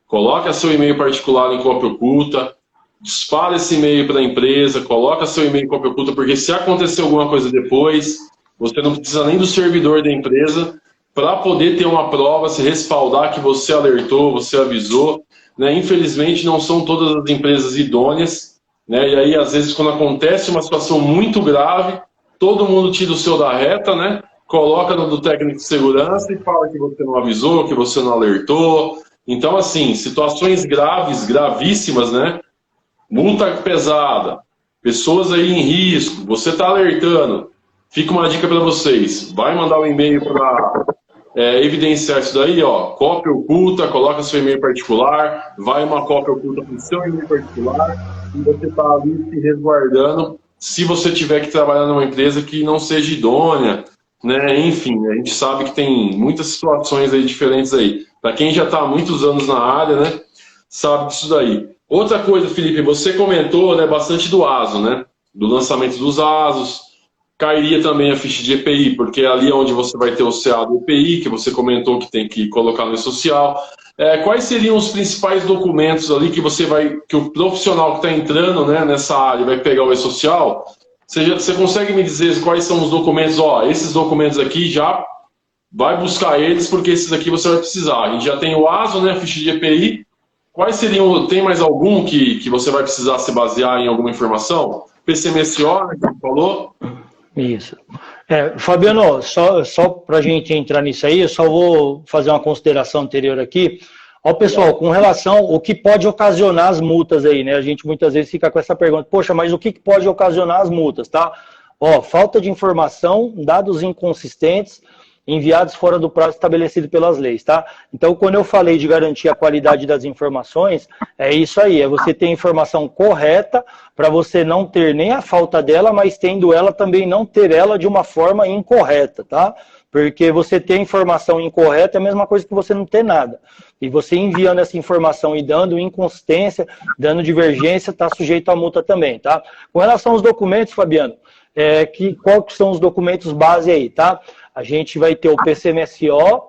Coloque seu e-mail particular em cópia oculta, dispara esse e-mail para a empresa, coloca seu e-mail em cópia oculta, porque se acontecer alguma coisa depois, você não precisa nem do servidor da empresa para poder ter uma prova, se respaldar que você alertou, você avisou, né? Infelizmente, não são todas as empresas idôneas, né? E aí, às vezes, quando acontece uma situação muito grave, todo mundo tira o seu da reta, né? Coloca no do técnico de segurança e fala que você não avisou, que você não alertou. Então, assim, situações graves, gravíssimas, né? Multa pesada, pessoas aí em risco, você está alertando. Fica uma dica para vocês. Vai mandar um e-mail para evidenciar isso daí, ó, cópia oculta, coloca seu e-mail particular, vai uma cópia oculta para o seu e-mail particular e você está ali se resguardando se você tiver que trabalhar numa empresa que não seja idônea, né? Enfim, a gente sabe que tem muitas situações aí diferentes aí. Para quem já está há muitos anos na área, né, sabe disso daí. Outra coisa, Felipe, você comentou, né, bastante do ASO, né? Do lançamento dos ASOS. Cairia também a ficha de EPI, porque é ali onde você vai ter o CA do EPI, que você comentou que tem que colocar no E-Social. Quais seriam os principais documentos ali que o profissional que está entrando, né, nessa área vai pegar o E-Social? Você consegue me dizer quais são os documentos? Ó, esses documentos aqui já vai buscar eles, porque esses aqui você vai precisar. A gente já tem o ASO, né, a ficha de EPI. Quais seriam, tem mais algum que você vai precisar se basear em alguma informação? PCMSO, né, que você falou? Isso. Fabiano, só para a gente entrar nisso aí, eu só vou fazer uma consideração anterior aqui. Ó, pessoal, com relação ao que pode ocasionar as multas aí, né? A gente muitas vezes fica com essa pergunta, poxa, mas o que pode ocasionar as multas, tá? Ó, falta de informação, dados inconsistentes, enviados fora do prazo estabelecido pelas leis, tá? Então, quando eu falei de garantir a qualidade das informações, é isso aí, é você ter a informação correta para você não ter nem a falta dela, mas tendo ela também não ter ela de uma forma incorreta, tá? Porque você ter informação incorreta é a mesma coisa que você não ter nada. E você enviando essa informação e dando inconsistência, dando divergência, está sujeito a multa também, tá? Com relação aos documentos, Fabiano, qual que são os documentos base aí, tá? A gente vai ter o PCMSO,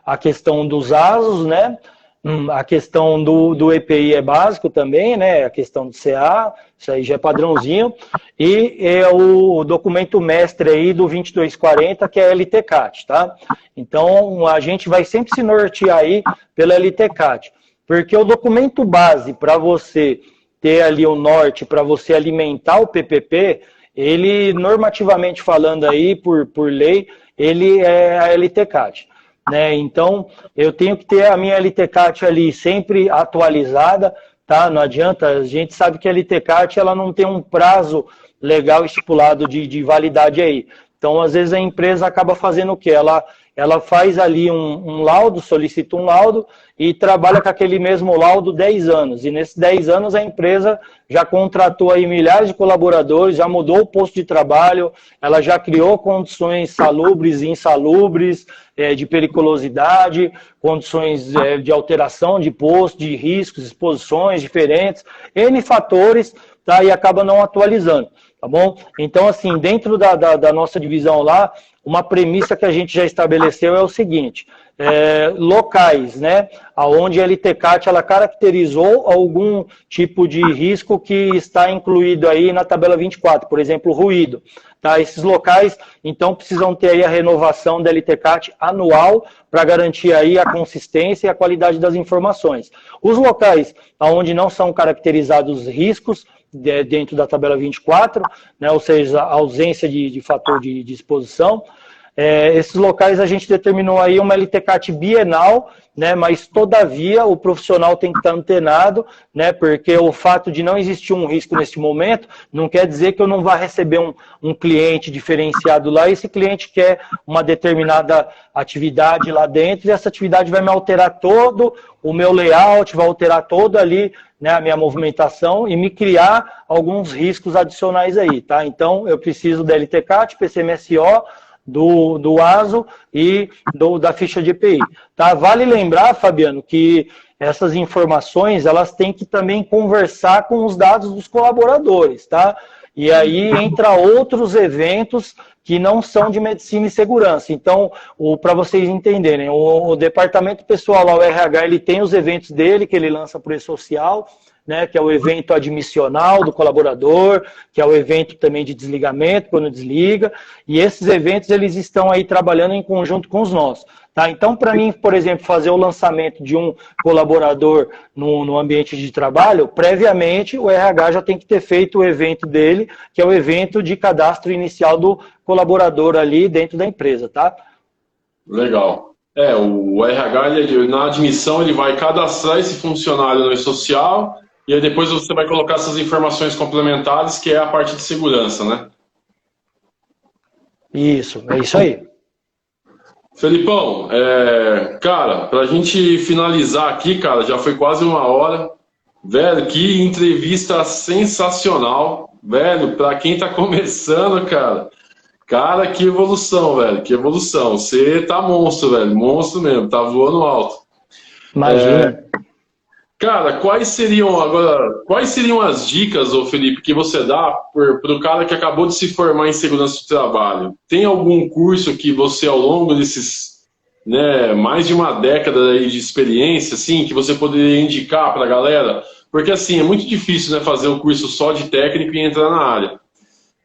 a questão dos ASOS, né? A questão do EPI é básico também, né? A questão do CA, isso aí já é padrãozinho. E é o documento mestre aí do 2240, que é a LTCAT, tá? Então, a gente vai sempre se nortear aí pela LTCAT. Porque o documento base para você ter ali o norte, para você alimentar o PPP, ele, normativamente falando aí, por lei, ele é a LTCAT. Né? Então, eu tenho que ter a minha LTCAT ali sempre atualizada, tá? Não adianta, a gente sabe que a LTCAT ela não tem um prazo legal estipulado de validade aí. Então, às vezes a empresa acaba fazendo o quê? Ela faz ali um laudo, solicita um laudo e trabalha com aquele mesmo laudo 10 anos. E nesses 10 anos a empresa já contratou aí milhares de colaboradores, já mudou o posto de trabalho, ela já criou condições salubres e insalubres, de periculosidade, condições de alteração de posto, de riscos, exposições diferentes, N fatores, tá? E acaba não atualizando. Tá bom? Então, assim, dentro da nossa divisão lá, uma premissa que a gente já estabeleceu é o seguinte, locais, né, onde a LTCAT ela caracterizou algum tipo de risco que está incluído aí na tabela 24, por exemplo, ruído. Tá? Esses locais, então, precisam ter aí a renovação da LTCAT anual para garantir aí a consistência e a qualidade das informações. Os locais onde não são caracterizados riscos, dentro da tabela 24, né, ou seja, a ausência de fator de exposição. Esses locais a gente determinou aí uma LTCAT bienal, né, mas todavia o profissional tem que estar antenado, né, porque o fato de não existir um risco neste momento não quer dizer que eu não vá receber um cliente diferenciado lá, e esse cliente quer uma determinada atividade lá dentro, e essa atividade vai me alterar todo o meu layout, vai alterar todo ali, né, a minha movimentação e me criar alguns riscos adicionais aí, tá? Então, eu preciso da LTCAT, PCMSO, do ASO e da ficha de EPI. Tá? Vale lembrar, Fabiano, que essas informações elas têm que também conversar com os dados dos colaboradores, tá? E aí entra outros eventos que não são de medicina e segurança. Então, para vocês entenderem, o departamento pessoal lá, o RH, ele tem os eventos dele, que ele lança para o E-Social, né, que é o evento admissional do colaborador, que é o evento também de desligamento, quando desliga, e esses eventos eles estão aí trabalhando em conjunto com os nossos. Tá? Então, para mim, por exemplo, fazer o lançamento de um colaborador no ambiente de trabalho, previamente o RH já tem que ter feito o evento dele, que é o evento de cadastro inicial do colaborador ali dentro da empresa. Tá? Legal. O RH, na admissão, ele vai cadastrar esse funcionário no E-Social, e aí depois você vai colocar essas informações complementares, que é a parte de segurança, né? Isso, é isso aí. Felipão, cara, pra gente finalizar aqui, cara, já foi quase uma hora. Velho, que entrevista sensacional. Velho, pra quem tá começando, cara. Cara, que evolução, velho, que evolução. Você tá monstro, velho, monstro mesmo, tá voando alto. Imagina. Cara, quais seriam as dicas, ô Felipe, que você dá para o cara que acabou de se formar em segurança do trabalho? Tem algum curso que você, ao longo desses, né, mais de uma década aí de experiência, assim, que você poderia indicar para a galera? Porque, assim, é muito difícil, né, fazer um curso só de técnico e entrar na área.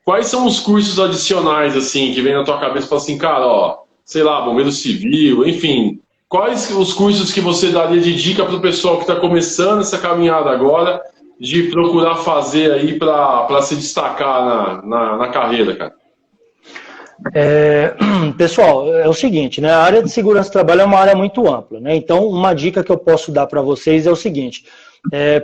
Quais são os cursos adicionais, assim, que vem na tua cabeça e fala assim, cara, ó, sei lá, bombeiro civil, enfim... Quais os cursos que você daria de dica para o pessoal que está começando essa caminhada agora, de procurar fazer aí para se destacar na carreira, cara? Pessoal, é o seguinte, né? A área de segurança do trabalho é uma área muito ampla, né? Então, uma dica que eu posso dar para vocês é o seguinte: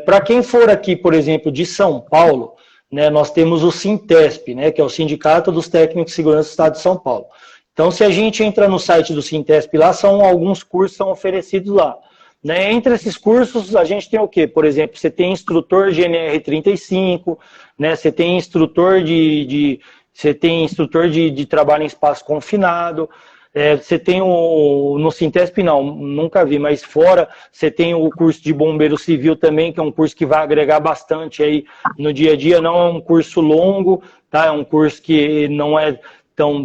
para quem for aqui, por exemplo, de São Paulo, né, nós temos o Sintesp, né, que é o Sindicato dos Técnicos de Segurança do Estado de São Paulo. Então, se a gente entra no site do Sintesp lá, alguns cursos são oferecidos lá. Né? Entre esses cursos, a gente tem o quê? Por exemplo, você tem instrutor GNR 35, né? Você tem instrutor de trabalho em espaço confinado, você tem no Sintesp não, nunca vi, mas fora você tem o curso de bombeiro civil também, que é um curso que vai agregar bastante aí no dia a dia, não é um curso longo, tá? É um curso que não é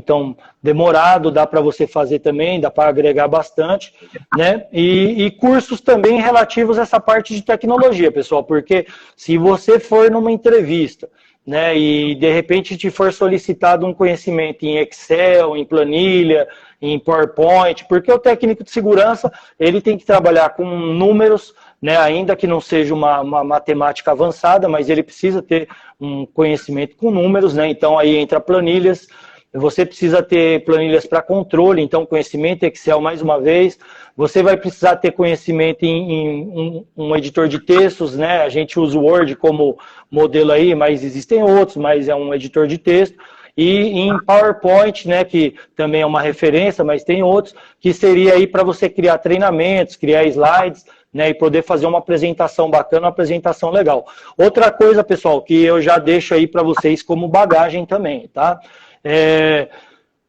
tão demorado, dá para você fazer também, dá para agregar bastante, né? E cursos também relativos a essa parte de tecnologia, pessoal, porque se você for numa entrevista, né, e de repente te for solicitado um conhecimento em Excel, em planilha, em PowerPoint, porque o técnico de segurança, ele tem que trabalhar com números, né, ainda que não seja uma matemática avançada, mas ele precisa ter um conhecimento com números, né? Então aí entra planilhas. Você precisa ter planilhas para controle, então conhecimento Excel mais uma vez. Você vai precisar ter conhecimento em um editor de textos, né? A gente usa o Word como modelo aí, mas existem outros, mas é um editor de texto. E em PowerPoint, né, que também é uma referência, mas tem outros, que seria aí para você criar treinamentos, criar slides, né, e poder fazer uma apresentação bacana, uma apresentação legal. Outra coisa, pessoal, que eu já deixo aí para vocês como bagagem também, tá?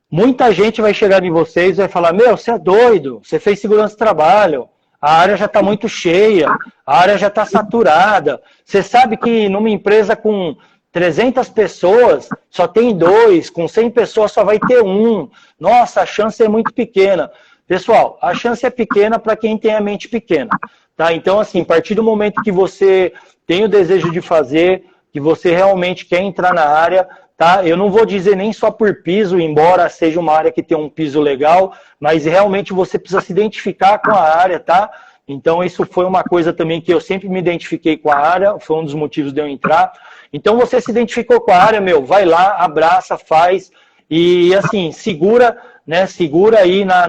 Muita gente vai chegar em vocês e vai falar: meu, você é doido, você fez segurança do trabalho, a área já está muito cheia, a área já está saturada, você sabe que numa empresa com 300 pessoas só tem 2, com 100 pessoas só vai ter 1, nossa, a chance é muito pequena. Pessoal, a chance é pequena para quem tem a mente pequena, tá? Então, assim, a partir do momento que você tem o desejo de fazer, que você realmente quer entrar na área, tá? Eu não vou dizer nem só por piso, embora seja uma área que tem um piso legal, mas realmente você precisa se identificar com a área, tá? Então isso foi uma coisa também que eu sempre me identifiquei com a área, foi um dos motivos de eu entrar. Então você se identificou com a área, meu, vai lá, abraça, faz, e assim, segura, né? Segura aí na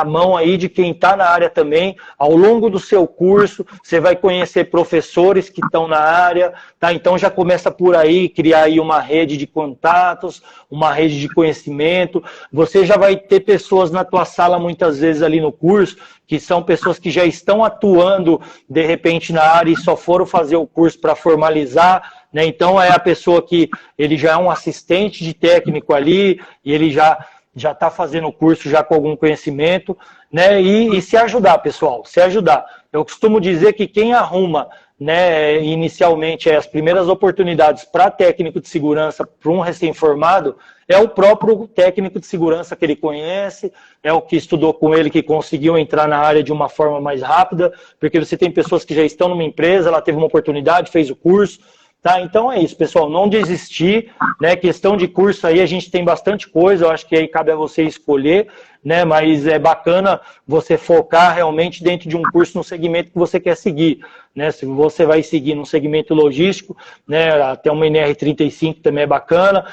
mão aí de quem está na área também. Ao longo do seu curso, você vai conhecer professores que estão na área, tá? Então já começa por aí, criar aí uma rede de contatos, uma rede de conhecimento. Você já vai ter pessoas na tua sala, muitas vezes ali no curso, que são pessoas que já estão atuando, de repente, na área e só foram fazer o curso para formalizar, né? Então é a pessoa que ele já é um assistente de técnico ali, e ele já está fazendo o curso já com algum conhecimento, né? E se ajudar, pessoal, se ajudar. Eu costumo dizer que quem arruma, né, inicialmente as primeiras oportunidades para técnico de segurança, para um recém-formado, é o próprio técnico de segurança que ele conhece, é o que estudou com ele, que conseguiu entrar na área de uma forma mais rápida, porque você tem pessoas que já estão numa empresa, ela teve uma oportunidade, fez o curso. Tá, então é isso, pessoal, não desistir, né? Questão de curso aí, a gente tem bastante coisa, eu acho que aí cabe a você escolher, né? Mas é bacana você focar realmente dentro de um curso no segmento que você quer seguir, né? Se você vai seguir num segmento logístico, né? Até uma NR35 também é bacana,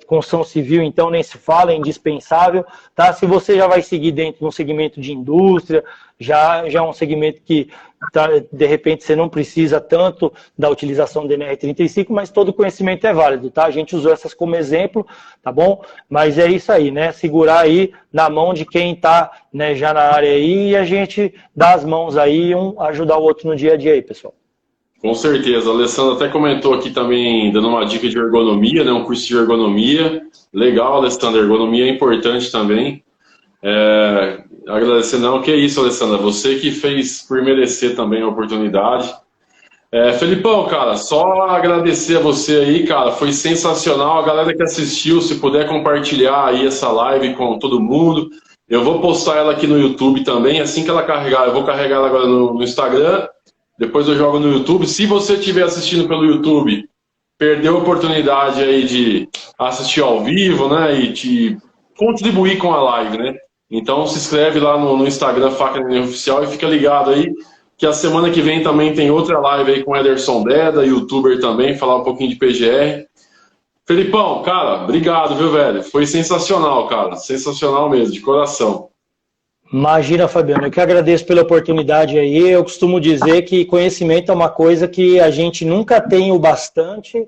construção civil então nem se fala, é indispensável, tá? Se você já vai seguir dentro de um segmento de indústria, já é um segmento que de repente você não precisa tanto da utilização do NR35, mas todo conhecimento é válido, tá? A gente usou essas como exemplo, tá bom? Mas é isso aí, né? Segurar aí na mão de quem tá, né, já na área aí e a gente dá as mãos aí, um ajudar o outro no dia a dia aí, pessoal. Com certeza. A Alessandra até comentou aqui também, dando uma dica de ergonomia, né? Um curso de ergonomia. Legal, Alessandra. Ergonomia é importante também. Agradecer, não, que isso, Alessandra, você que fez por merecer também a oportunidade. Felipão, cara, só agradecer a você aí, cara, foi sensacional. A galera que assistiu, se puder compartilhar aí essa live com todo mundo. Eu vou postar ela aqui no YouTube também, assim que ela carregar, eu vou carregar ela agora no Instagram, depois eu jogo no YouTube. Se você estiver assistindo pelo YouTube, perdeu a oportunidade aí de assistir ao vivo, né, e de contribuir com a live, né? Então se inscreve lá no Instagram Faca Neném Oficial e fica ligado aí, que a semana que vem também tem outra live aí com o Ederson Deda, youtuber também, falar um pouquinho de PGR. Felipão, cara, obrigado, viu, velho? Foi sensacional, cara. Sensacional mesmo, de coração. Imagina, Fabiano, eu que agradeço pela oportunidade aí. Eu costumo dizer que conhecimento é uma coisa que a gente nunca tem o bastante,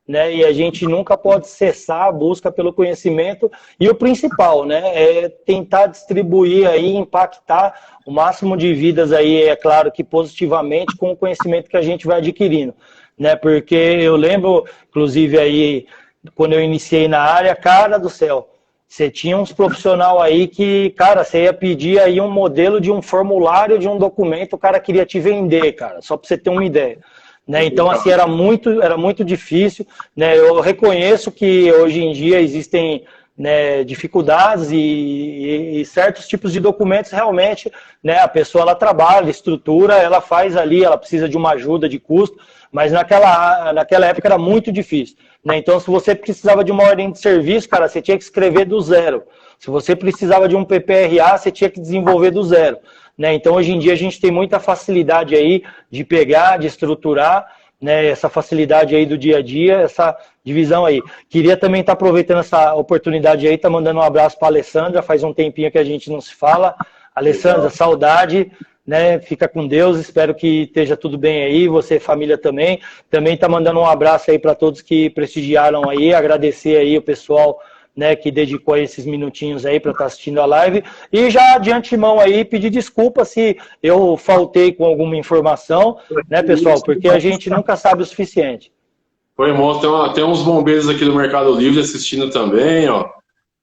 né? E a gente nunca pode cessar a busca pelo conhecimento. E o principal, né, é tentar distribuir aí, impactar o máximo de vidas aí, é claro que positivamente, com o conhecimento que a gente vai adquirindo, né? Porque eu lembro, inclusive aí, quando eu iniciei na área, cara do céu, você tinha uns profissionais aí que, cara, você ia pedir aí um modelo de um formulário, de um documento, o cara queria te vender, cara, só para você ter uma ideia. Né? Então, assim, era muito difícil, né? Eu reconheço que hoje em dia existem, né, dificuldades e certos tipos de documentos realmente, né, a pessoa ela trabalha, estrutura, ela faz ali, ela precisa de uma ajuda de custo, mas naquela época era muito difícil, né? Então, se você precisava de uma ordem de serviço, cara, você tinha que escrever do zero. Se você precisava de um PPRA, você tinha que desenvolver do zero. Né? Então, hoje em dia, a gente tem muita facilidade aí de pegar, de estruturar, né, essa facilidade aí do dia a dia, essa divisão aí. Queria também estar aproveitando essa oportunidade aí, tá mandando um abraço para a Alessandra, faz um tempinho que a gente não se fala. Alessandra, saudade, né? Fica com Deus, espero que esteja tudo bem aí, você, família também. Também tá mandando um abraço aí para todos que prestigiaram aí, agradecer aí o pessoal, né, que dedicou esses minutinhos aí para estar assistindo a live, e já de antemão aí pedir desculpa se eu faltei com alguma informação, né, pessoal, porque a gente nunca sabe o suficiente. Foi, moço, tem uns bombeiros aqui do Mercado Livre assistindo também, ó.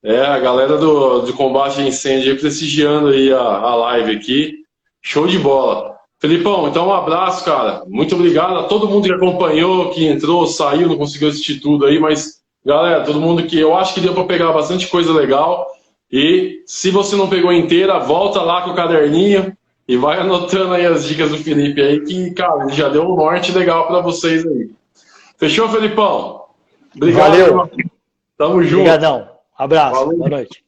A galera do combate a incêndio aí prestigiando aí a live aqui. Show de bola. Felipão, então um abraço, cara. Muito obrigado a todo mundo que acompanhou, que entrou, saiu, não conseguiu assistir tudo aí, mas galera, todo mundo que eu acho que deu para pegar bastante coisa legal. E se você não pegou inteira, volta lá com o caderninho e vai anotando aí as dicas do Felipe aí, que, cara, ele já deu um norte legal para vocês aí. Fechou, Felipão? Obrigado. Valeu. Tamo junto. Obrigadão. Abraço. Valeu. Boa noite.